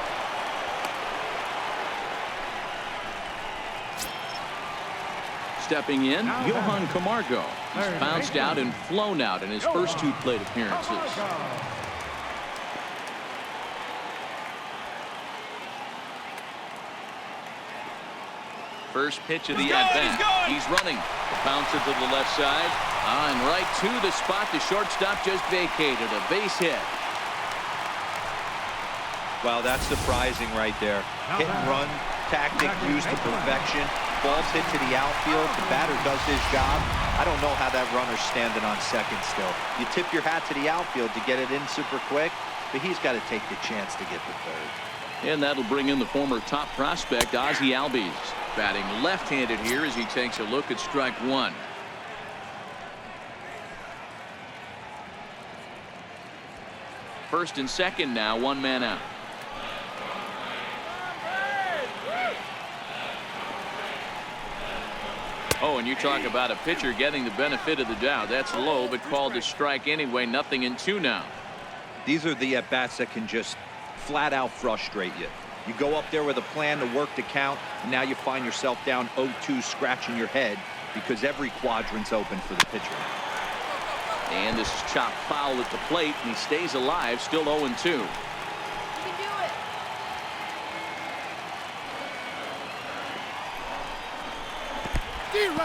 Stepping in, Johan Camargo. He's bounced out and flown out in his first 2 plate appearances. First pitch of the at-bat. He's running. The bouncer to the left side. And right to the spot the shortstop just vacated. A base hit. Wow, that's surprising right there. Hit and run tactic used to perfection. Ball's hit to the outfield. The batter does his job. I don't know how that runner's standing on second still. You tip your hat to the outfield to get it in super quick, but he's got to take the chance to get to third. And that'll bring in the former top prospect, Ozzie Albies. Batting left-handed here as he takes a look at strike one. First and second now, one man out. Oh, and you talk about a pitcher getting the benefit of the doubt. That's low, but called a strike anyway. Nothing in two now. These are the at-bats that can just flat out frustrate you. You go up there with a plan to work the count, and now you find yourself down 0-2 scratching your head because every quadrant's open for the pitcher. And this is chopped foul at the plate, and he stays alive, still 0-2.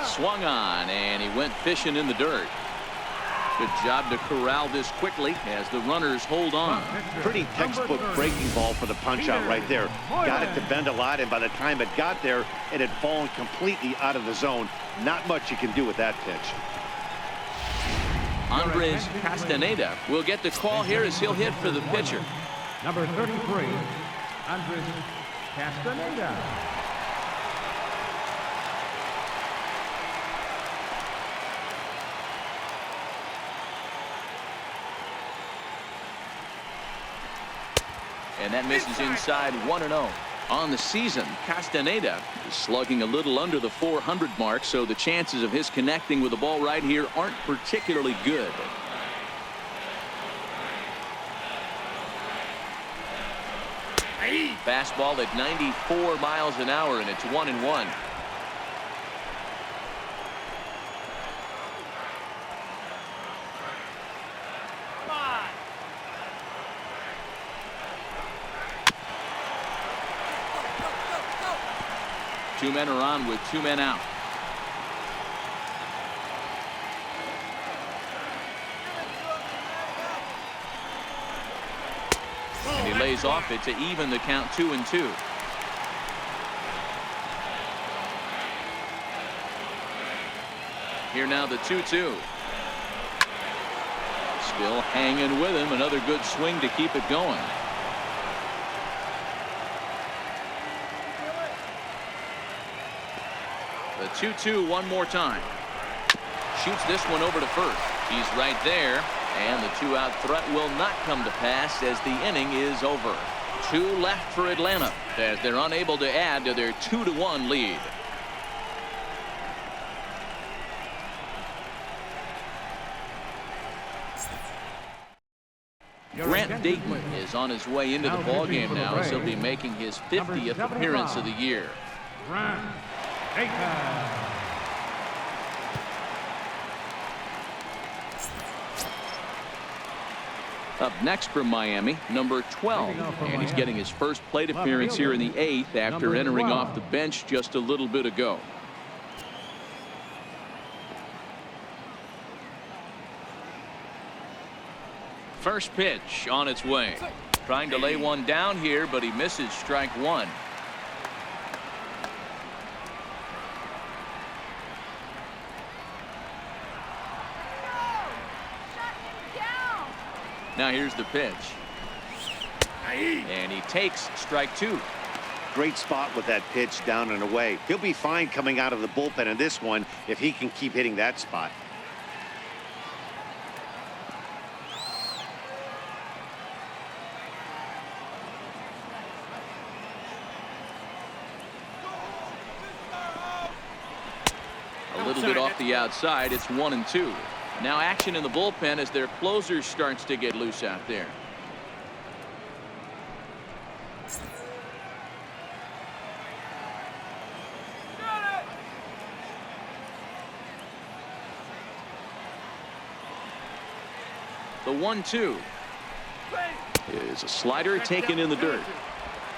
Swung on, and he went fishing in the dirt. Good job to corral this quickly as the runners hold on. Pretty textbook breaking ball for the punch out right there. Got it to bend a lot, and by the time it got there, it had fallen completely out of the zone. Not much you can do with that pitch. Andres Castaneda will get the call here as he'll hit for the pitcher. Number 33, Andres Castaneda. And that misses inside 1-0. On the season, Castaneda is slugging a little under the 400 mark, so the chances of his connecting with the ball right here aren't particularly good. Fastball at 94 miles an hour, and it's 1-1. Two men are on with two men out. And he lays off it to even the count 2-2. Here now the 2-2. Still hanging with him. Another good swing to keep it going. The 2-2 one more time. Shoots this one over to first. He's right there, and the two-out threat will not come to pass as the inning is over. Two left for Atlanta as they're unable to add to their 2-1 lead. Grant Dayton is on his way into the ballgame now as he'll be making his 50th appearance of the year. Up next from Miami, number 12, and he's getting his first plate appearance here in the 8th after entering off the bench just a little bit ago. First pitch on its way. Trying to lay one down here, but he misses strike one. Now here's the pitch. And he takes strike two. Great spot with that pitch down and away. He'll be fine coming out of the bullpen in this one if he can keep hitting that spot. A little bit off the outside. It's 1-2. Now action in the bullpen as their closer starts to get loose out there. The 1-2 is a slider taken in the dirt.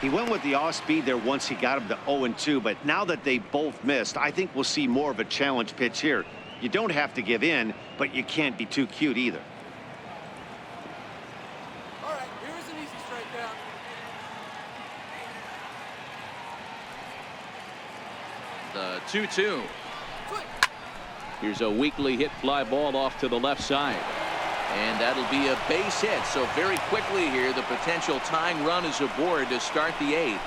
He went with the off speed there once he got him to 0-2, but now that they both missed, I think we'll see more of a challenge pitch here. You don't have to give in, but you can't be too cute either. All right, here's an easy strikeout. The 2-2. Here's a weakly hit fly ball off to the left side. And that'll be a base hit. So very quickly here, the potential tying run is aboard to start the 8th.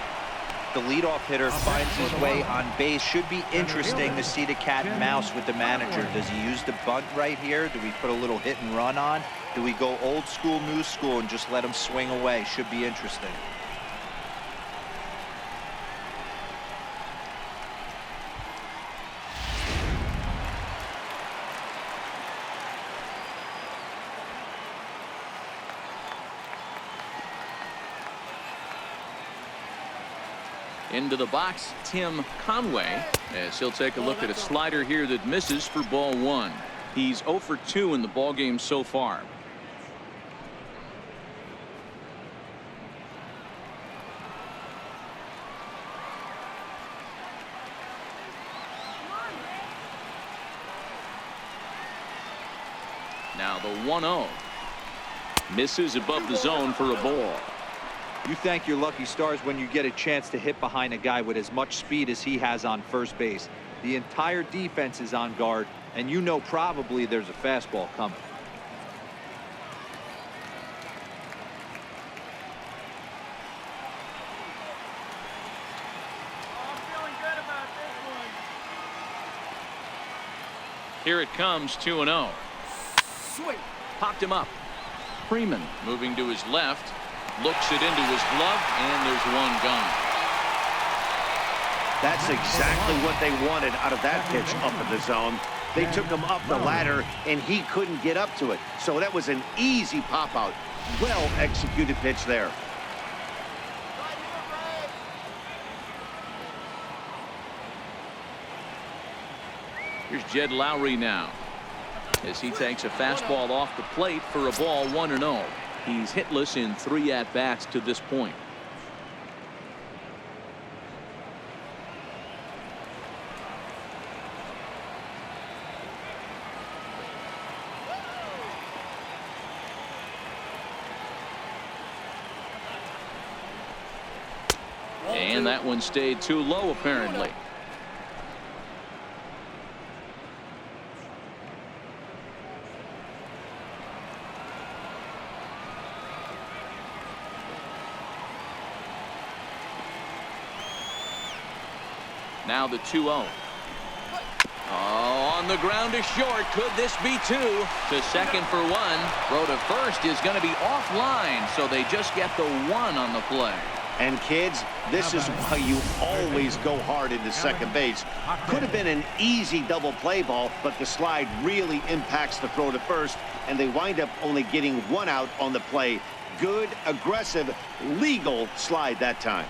The leadoff hitter finds his way on base. Should be interesting to see the cat and mouse with the manager. Does he use the bunt right here? Do we put a little hit and run on? Do we go old school, new school, and just let him swing away? Should be interesting. Into the box, Tim Conway, as he'll take a look at a slider here that misses for ball 1. He's 0 for 2 in the ballgame so far. Now the 1-0. Misses above the zone for a ball. You thank your lucky stars when you get a chance to hit behind a guy with as much speed as he has on first base. The entire defense is on guard, and you know probably there's a fastball coming. I'm feeling good about this one. Here it comes, 2-0. Sweet. Popped him up. Freeman moving to his left. Looks it into his glove, and there's one gone. That's exactly what they wanted out of that pitch up in the zone. They took him up the ladder, and he couldn't get up to it. So that was an easy pop-out. Well-executed pitch there. Here's Jed Lowry now, as he takes a fastball off the plate for a ball, 1-0. He's hitless in 3 at-bats to this point. And that one stayed too low, apparently. Now the 2-0. Oh, on the ground to short. Could this be 2? To second for 1. Throw to first is going to be offline, so they just get the 1 on the play. And kids, this is why you always go hard into second base. Could have been an easy double play ball, but the slide really impacts the throw to first, and they wind up only getting 1 out on the play. Good, aggressive, legal slide that time.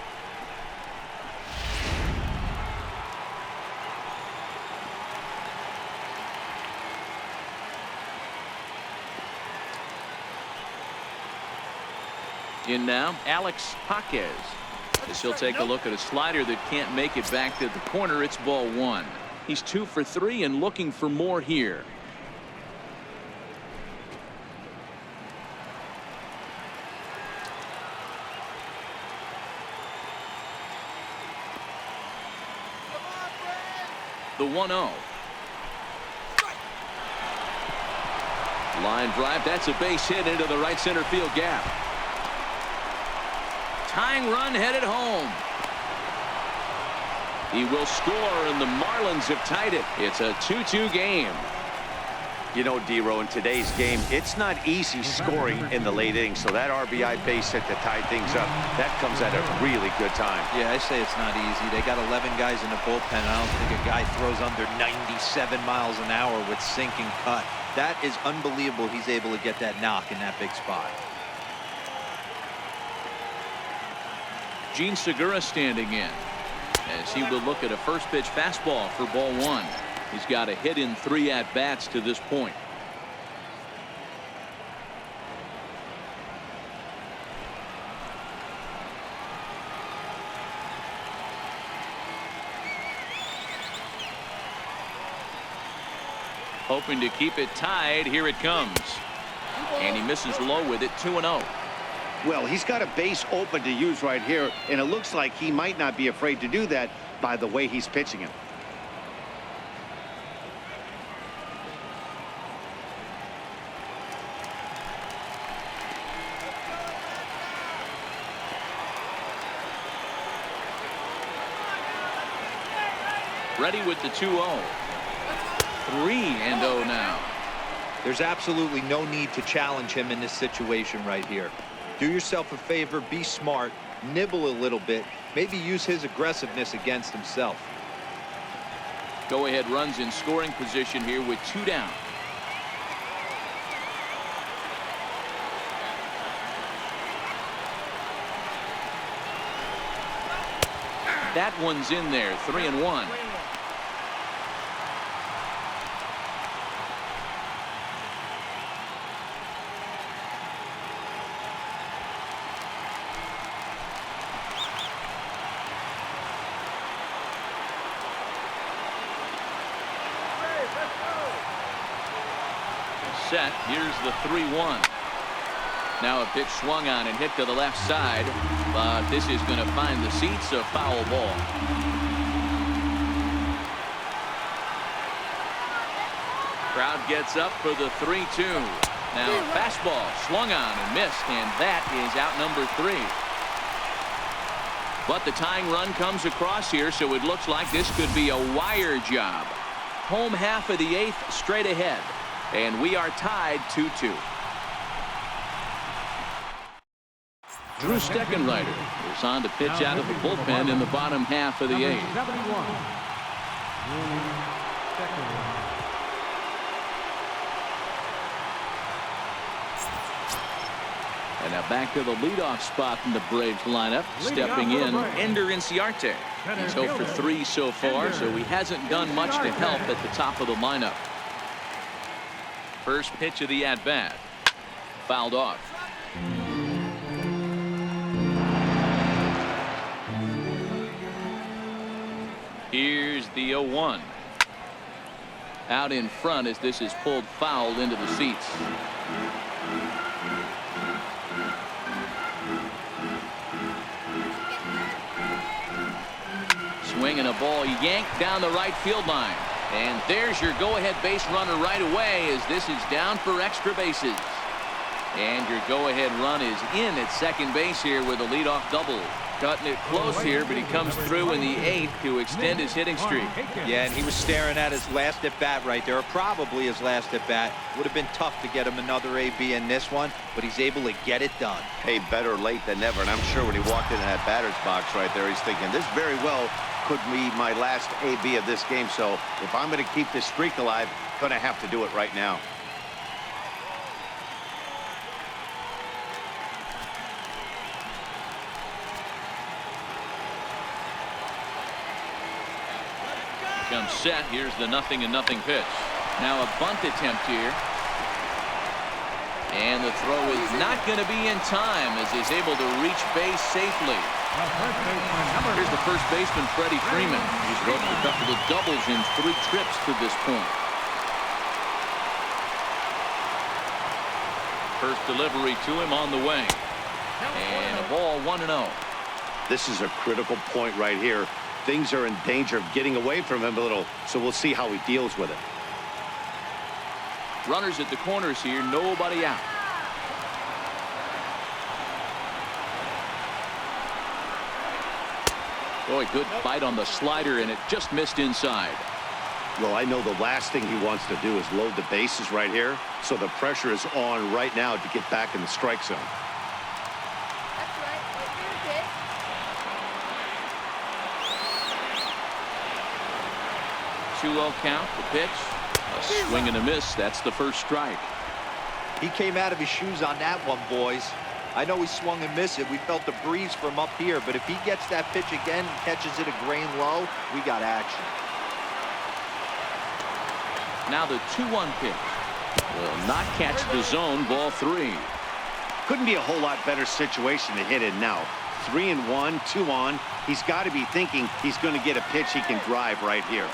In now, Alex Paquez, as he'll take a look at a slider that can't make it back to the corner. It's ball 1. He's 2 for 3 and looking for more here. The 1-0. Line drive. That's a base hit into the right center field gap. Tying run headed home. He will score, and the Marlins have tied it. It's a 2-2 game. You know, D-Row, in today's game, it's not easy scoring in the late innings, so that RBI base hit to tie things up, that comes at a really good time. Yeah, I say it's not easy. They got 11 guys in the bullpen. I don't think a guy throws under 97 miles an hour with sink and cut. That is unbelievable. He's able to get that knock in that big spot. Gene Segura standing in, as he will look at a first pitch fastball for ball 1. He's got a hit in 3 at-bats to this point. Hoping to keep it tied. Here it comes. And he misses low with it. 2-0. Well, he's got a base open to use right here, and it looks like he might not be afraid to do that by the way he's pitching it. Ready with the 2-0. 3-0 now. There's absolutely no need to challenge him in this situation right here. Do yourself a favor, be smart, nibble a little bit, maybe use his aggressiveness against himself. Go ahead runs in scoring position here with 2 down. That one's in there. 3-1. Set. Here's the 3-1. Now a pitch swung on and hit to the left side, but this is going to find the seats. A foul ball. Crowd gets up for the 3-2. Now fastball swung on and missed, and that is out number 3. But the tying run comes across here, so it looks like this could be a wire job. Home half of the 8th straight ahead. And we are tied 2-2. Drew Steckenrider is on to pitch out of the bullpen in the bottom half of the 8th. And now back to the leadoff spot in the Braves lineup. Stepping in, Ender Inciarte. He's 0 for 3 so far, so he hasn't done much to help at the top of the lineup. First pitch of the at-bat. Fouled off. Here's the 0-1. Out in front as this is pulled foul into the seats. Swinging a ball yanked down the right field line. And there's your go-ahead base runner right away as this is down for extra bases. And your go-ahead run is in at second base here with a leadoff double. Cutting it close here, but he comes through in the 8th to extend his hitting streak. Yeah, and he was staring at his last at-bat right there, or probably his last at-bat. Would have been tough to get him another AB in this one, but he's able to get it done. Hey, better late than never, and I'm sure when he walked into that batter's box right there, he's thinking, this very well could be my last AB of this game, so if I'm going to keep this streak alive, going to have to do it right now. Comes set. Here's the 0-0 pitch. Now a bunt attempt here. And the throw is not going to be in time as he's able to reach base safely. Here's the first baseman, Freddie Freeman. He's roped a couple of doubles in 3 trips to this point. First delivery to him on the way. And a ball 1-0. This is a critical point right here. Things are in danger of getting away from him a little, so we'll see how he deals with it. Runners at the corners here, nobody out. Boy, good bite on the slider, and it just missed inside. Well, I know the last thing he wants to do is load the bases right here, so the pressure is on right now to get back in the strike zone. That's right. Right here, 2-0 count, the pitch. A swing and a miss. That's the first strike. He came out of his shoes on that one, boys. I know he swung and missed it. We felt the breeze from up here, but if he gets that pitch again and catches it a grain low, we got action. Now the 2-1 pitch. Will not catch the zone. Ball 3. Couldn't be a whole lot better situation to hit in now. 3-1, 2 on. He's got to be thinking he's going to get a pitch he can drive right here.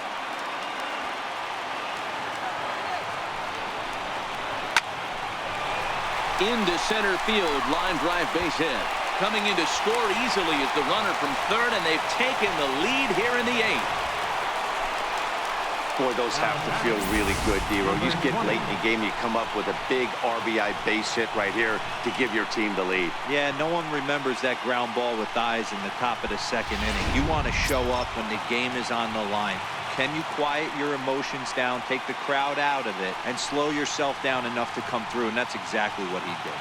Into center field, line drive base hit. Coming in to score easily is the runner from third, and they've taken the lead here in the 8th. Boy, those have to feel really good, D-Row. You get late in the game, you come up with a big RBI base hit right here to give your team the lead. Yeah, no one remembers that ground ball with eyes in the top of the 2nd inning. You want to show up when the game is on the line. Can you quiet your emotions down, take the crowd out of it, and slow yourself down enough to come through? And that's exactly what he did.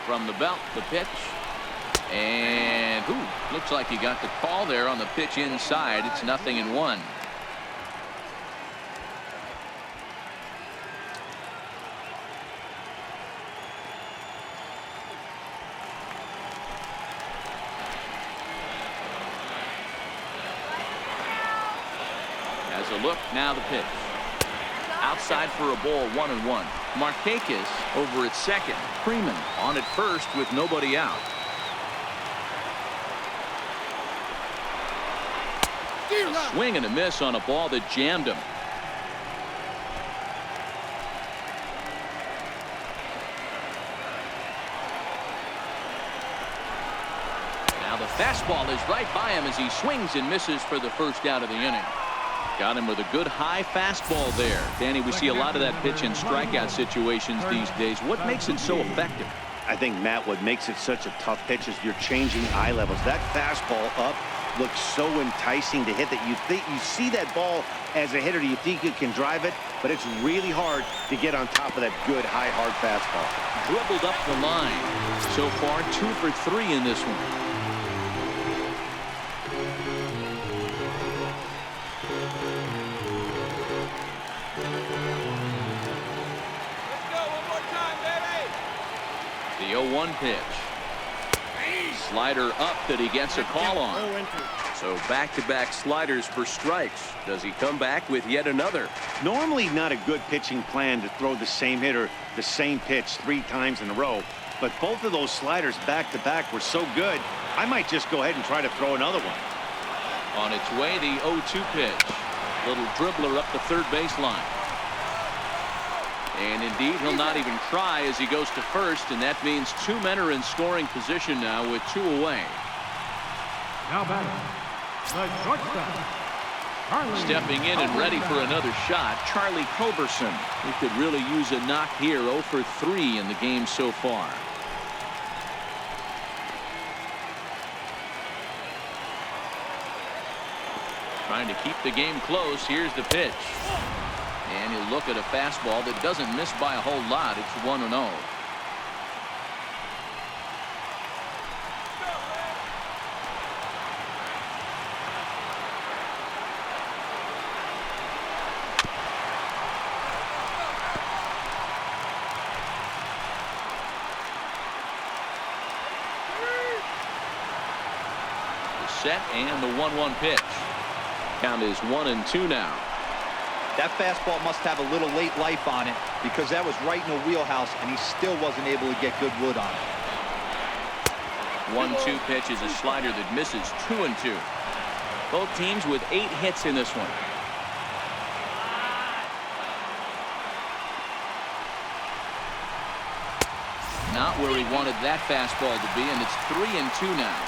From the belt, the pitch. And looks like he got the call there on the pitch inside. It's 0-1. Has a look, now the pitch. Outside for a ball, 1-1. Markakis over at second. Freeman on at first with nobody out. A swing and a miss on a ball that jammed him. Now the fastball is right by him as he swings and misses for the first out of the inning. Got him with a good high fastball there. Danny, we see a lot of that pitch in strikeout situations these days. What makes it so effective? I think, Matt, what makes it such a tough pitch is you're changing eye levels. That fastball up looks so enticing to hit that you think you see that ball as a hitter. You think you can drive it, but it's really hard to get on top of that good high hard fastball. Dribbled up the line. So far 2 for 3 in this one. The 0-1 pitch. Slider up that he gets a call on. So back-to-back sliders for strikes. Does he come back with yet another? Normally not a good pitching plan to throw the same hitter the same pitch 3 times in a row, but both of those sliders back-to-back were so good, I might just go ahead and try to throw another one. On its way, the 0-2 pitch. Little dribbler up the third baseline. And indeed, he'll not even try as he goes to first, and that means 2 men are in scoring position now with 2 away. Now batting, the shortstop, Charlie. Stepping in and ready for another shot, Charlie Culberson. He could really use a knock here. 0 for 3 in the game so far. Trying to keep the game close. Here's the pitch. And he'll look at a fastball that doesn't miss by a whole lot. It's 1-0. The set and the 1-1 pitch. Count is 1-2 now. That fastball must have a little late life on it because that was right in the wheelhouse and he still wasn't able to get good wood on it. 1-2 pitch is a slider that misses. 2-2. Both teams with 8 hits in this one. Not where he wanted that fastball to be, and it's 3-2 now.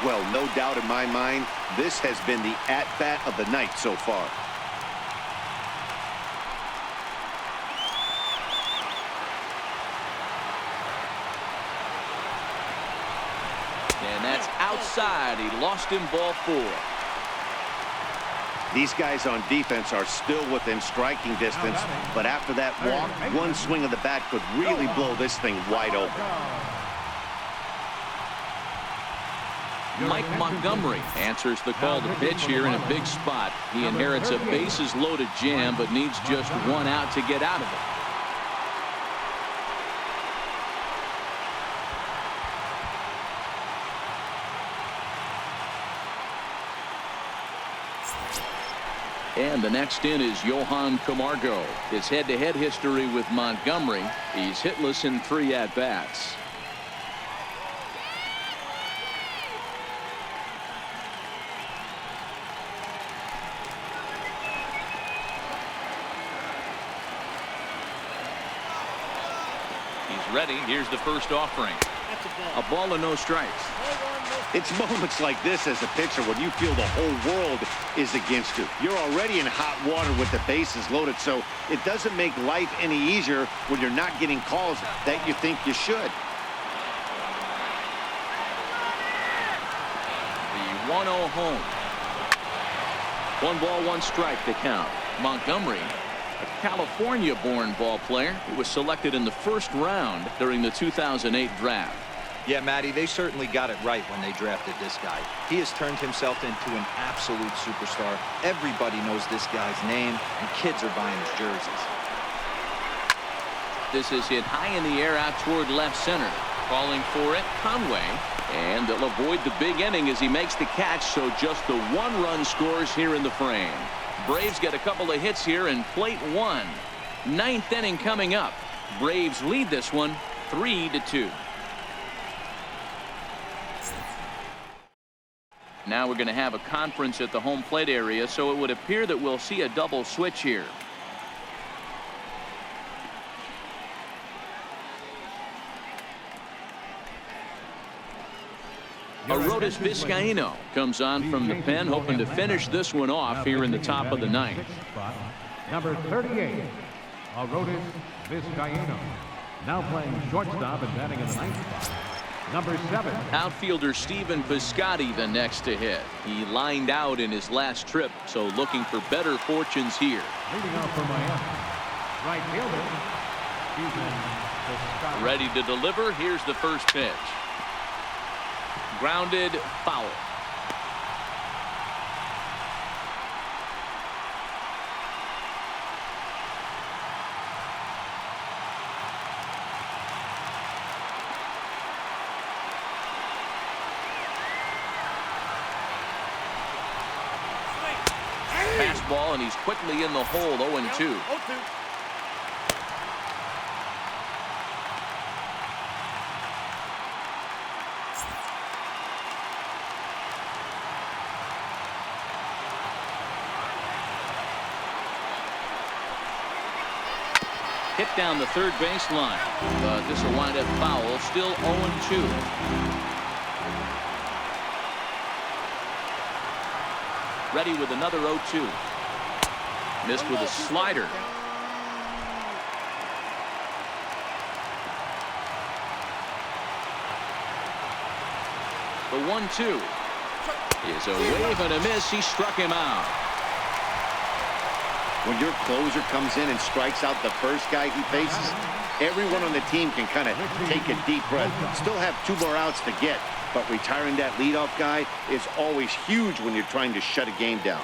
Well, no doubt in my mind, this has been the at-bat of the night so far. And that's outside. He lost him, ball 4. These guys on defense are still within striking distance, but after that walk, one swing of the bat could really blow this thing wide open. Mike Montgomery answers the call to pitch here in a big spot. He inherits a bases-loaded jam, but needs just 1 out to get out of it. And the next in is Johan Camargo. His head-to-head history with Montgomery. He's hitless in 3 at-bats. He's ready. Here's the first offering. A ball and no strikes. It's moments like this as a pitcher when you feel the whole world is against you. You're already in hot water with the bases loaded, so it doesn't make life any easier when you're not getting calls that you think you should. The 1-0 home. 1 ball, 1 strike to count. Montgomery, a California-born ball player who was selected in the first round during the 2008 draft. Yeah, Matty, they certainly got it right when they drafted this guy. He has turned himself into an absolute superstar. Everybody knows this guy's name, and kids are buying his jerseys. This is hit high in the air out toward left center. Calling for it, Conway. And they'll avoid the big inning as he makes the catch, so just the 1 run scores here in the frame. Braves get a couple of hits here in plate 1. 9th inning coming up. Braves lead this one 3-2. Now we're going to have a conference at the home plate area, so it would appear that we'll see a double switch here. Arodys Vizcaíno comes on from the pen, hoping to finish this one off here in the top of the 9th. Number 38, Arodys Vizcaíno, now playing shortstop and batting in the 9th spot. Number 7. Outfielder Stephen Piscotty the next to hit. He lined out in his last trip, so looking for better fortunes here. Leading off for Miami, right fielder, Stephen Piscotty. Ready to deliver. Here's the first pitch. Grounded, foul. Fastball, and he's quickly in the hole. 0-2. Hit down the third baseline, but this will wind up foul. Still 0-2. Ready with another 0-2. Missed with a slider. The 1-2 is a wave and a miss. He struck him out. When your closer comes in and strikes out the first guy he faces, everyone on the team can kind of take a deep breath. Still have 2 more outs to get, but retiring that leadoff guy is always huge when you're trying to shut a game down.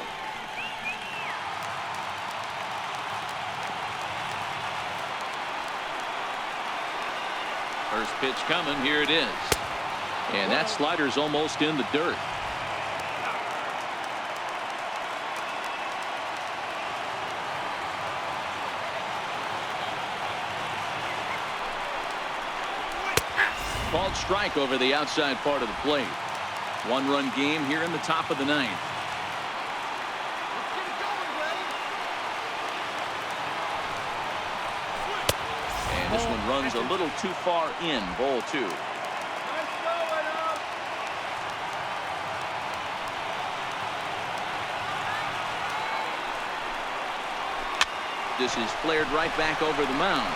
First pitch coming. Here it is. And that slider's almost in the dirt. Called strike over the outside part of the plate. 1-run game here in the top of the 9th. And this one runs a little too far in. Ball 2. This is flared right back over the mound.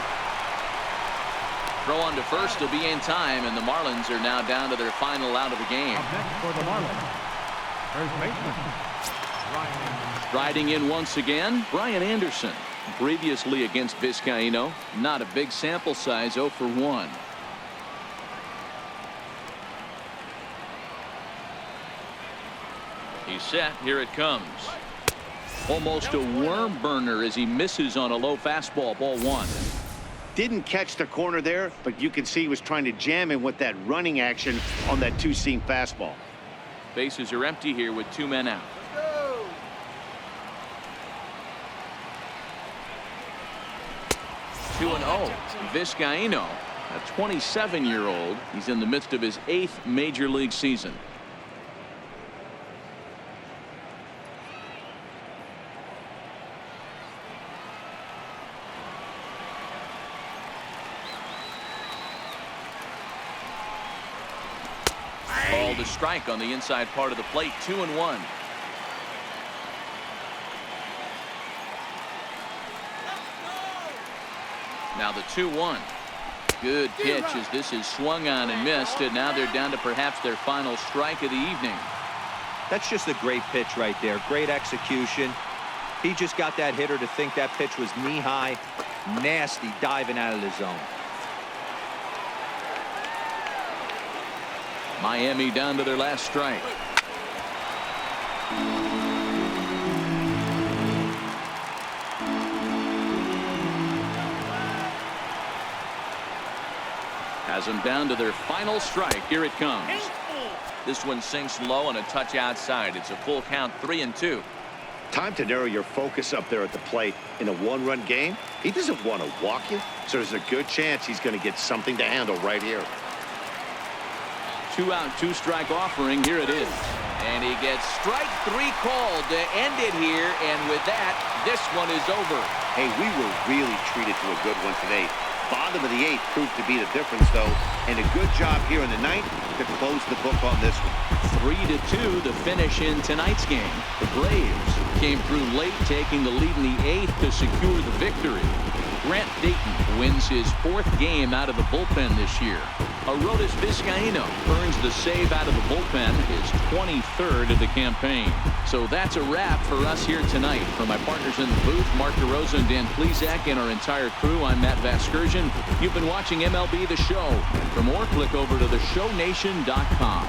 Throw on to first will be in time, and the Marlins are now down to their final out of the game. Up next for the Marlins, first baseman, Riding in once again, Brian Anderson. Previously against Vizcaíno, not a big sample size, 0 for 1. He's set. Here it comes. Almost a worm burner as he misses on a low fastball. Ball 1. Didn't catch the corner there, but you can see he was trying to jam him with that running action on that 2-seam fastball. Bases are empty here with 2 men out. 2-0. Vizcaino, a 27-year-old. He's in the midst of his 8th major league season. Ball to strike on the inside part of the plate. 2-1. Now the 2-1. Good pitch as this is swung on and missed, and now they're down to perhaps their final strike of the evening. That's just a great pitch right there. Great execution. He just got that hitter to think that pitch was knee-high. Nasty diving out of the zone. Miami down to their last strike. Has them down to their final strike. Here it comes. This one sinks low and a touch outside. It's a full count, 3-2. Time to narrow your focus up there at the plate. In a one-run game, he doesn't want to walk you, so there's a good chance he's going to get something to handle right here. 2-out, 2-strike offering. Here it is. And he gets strike 3 called to end it here. And with that, this one is over. Hey, we were really treated to a good one today. Bottom of the 8th proved to be the difference, though. And a good job here in the 9th to close the book on this one. 3-2 the finish in tonight's game. The Braves came through late, taking the lead in the 8th to secure the victory. Grant Dayton wins his 4th game out of the bullpen this year. Arodys Vizcaino earns the save out of the bullpen, his 23rd of the campaign. So that's a wrap for us here tonight. For my partners in the booth, Mark DeRosa and Dan Plesac, and our entire crew, I'm Matt Vasgersian. You've been watching MLB The Show. For more, click over to theshownation.com.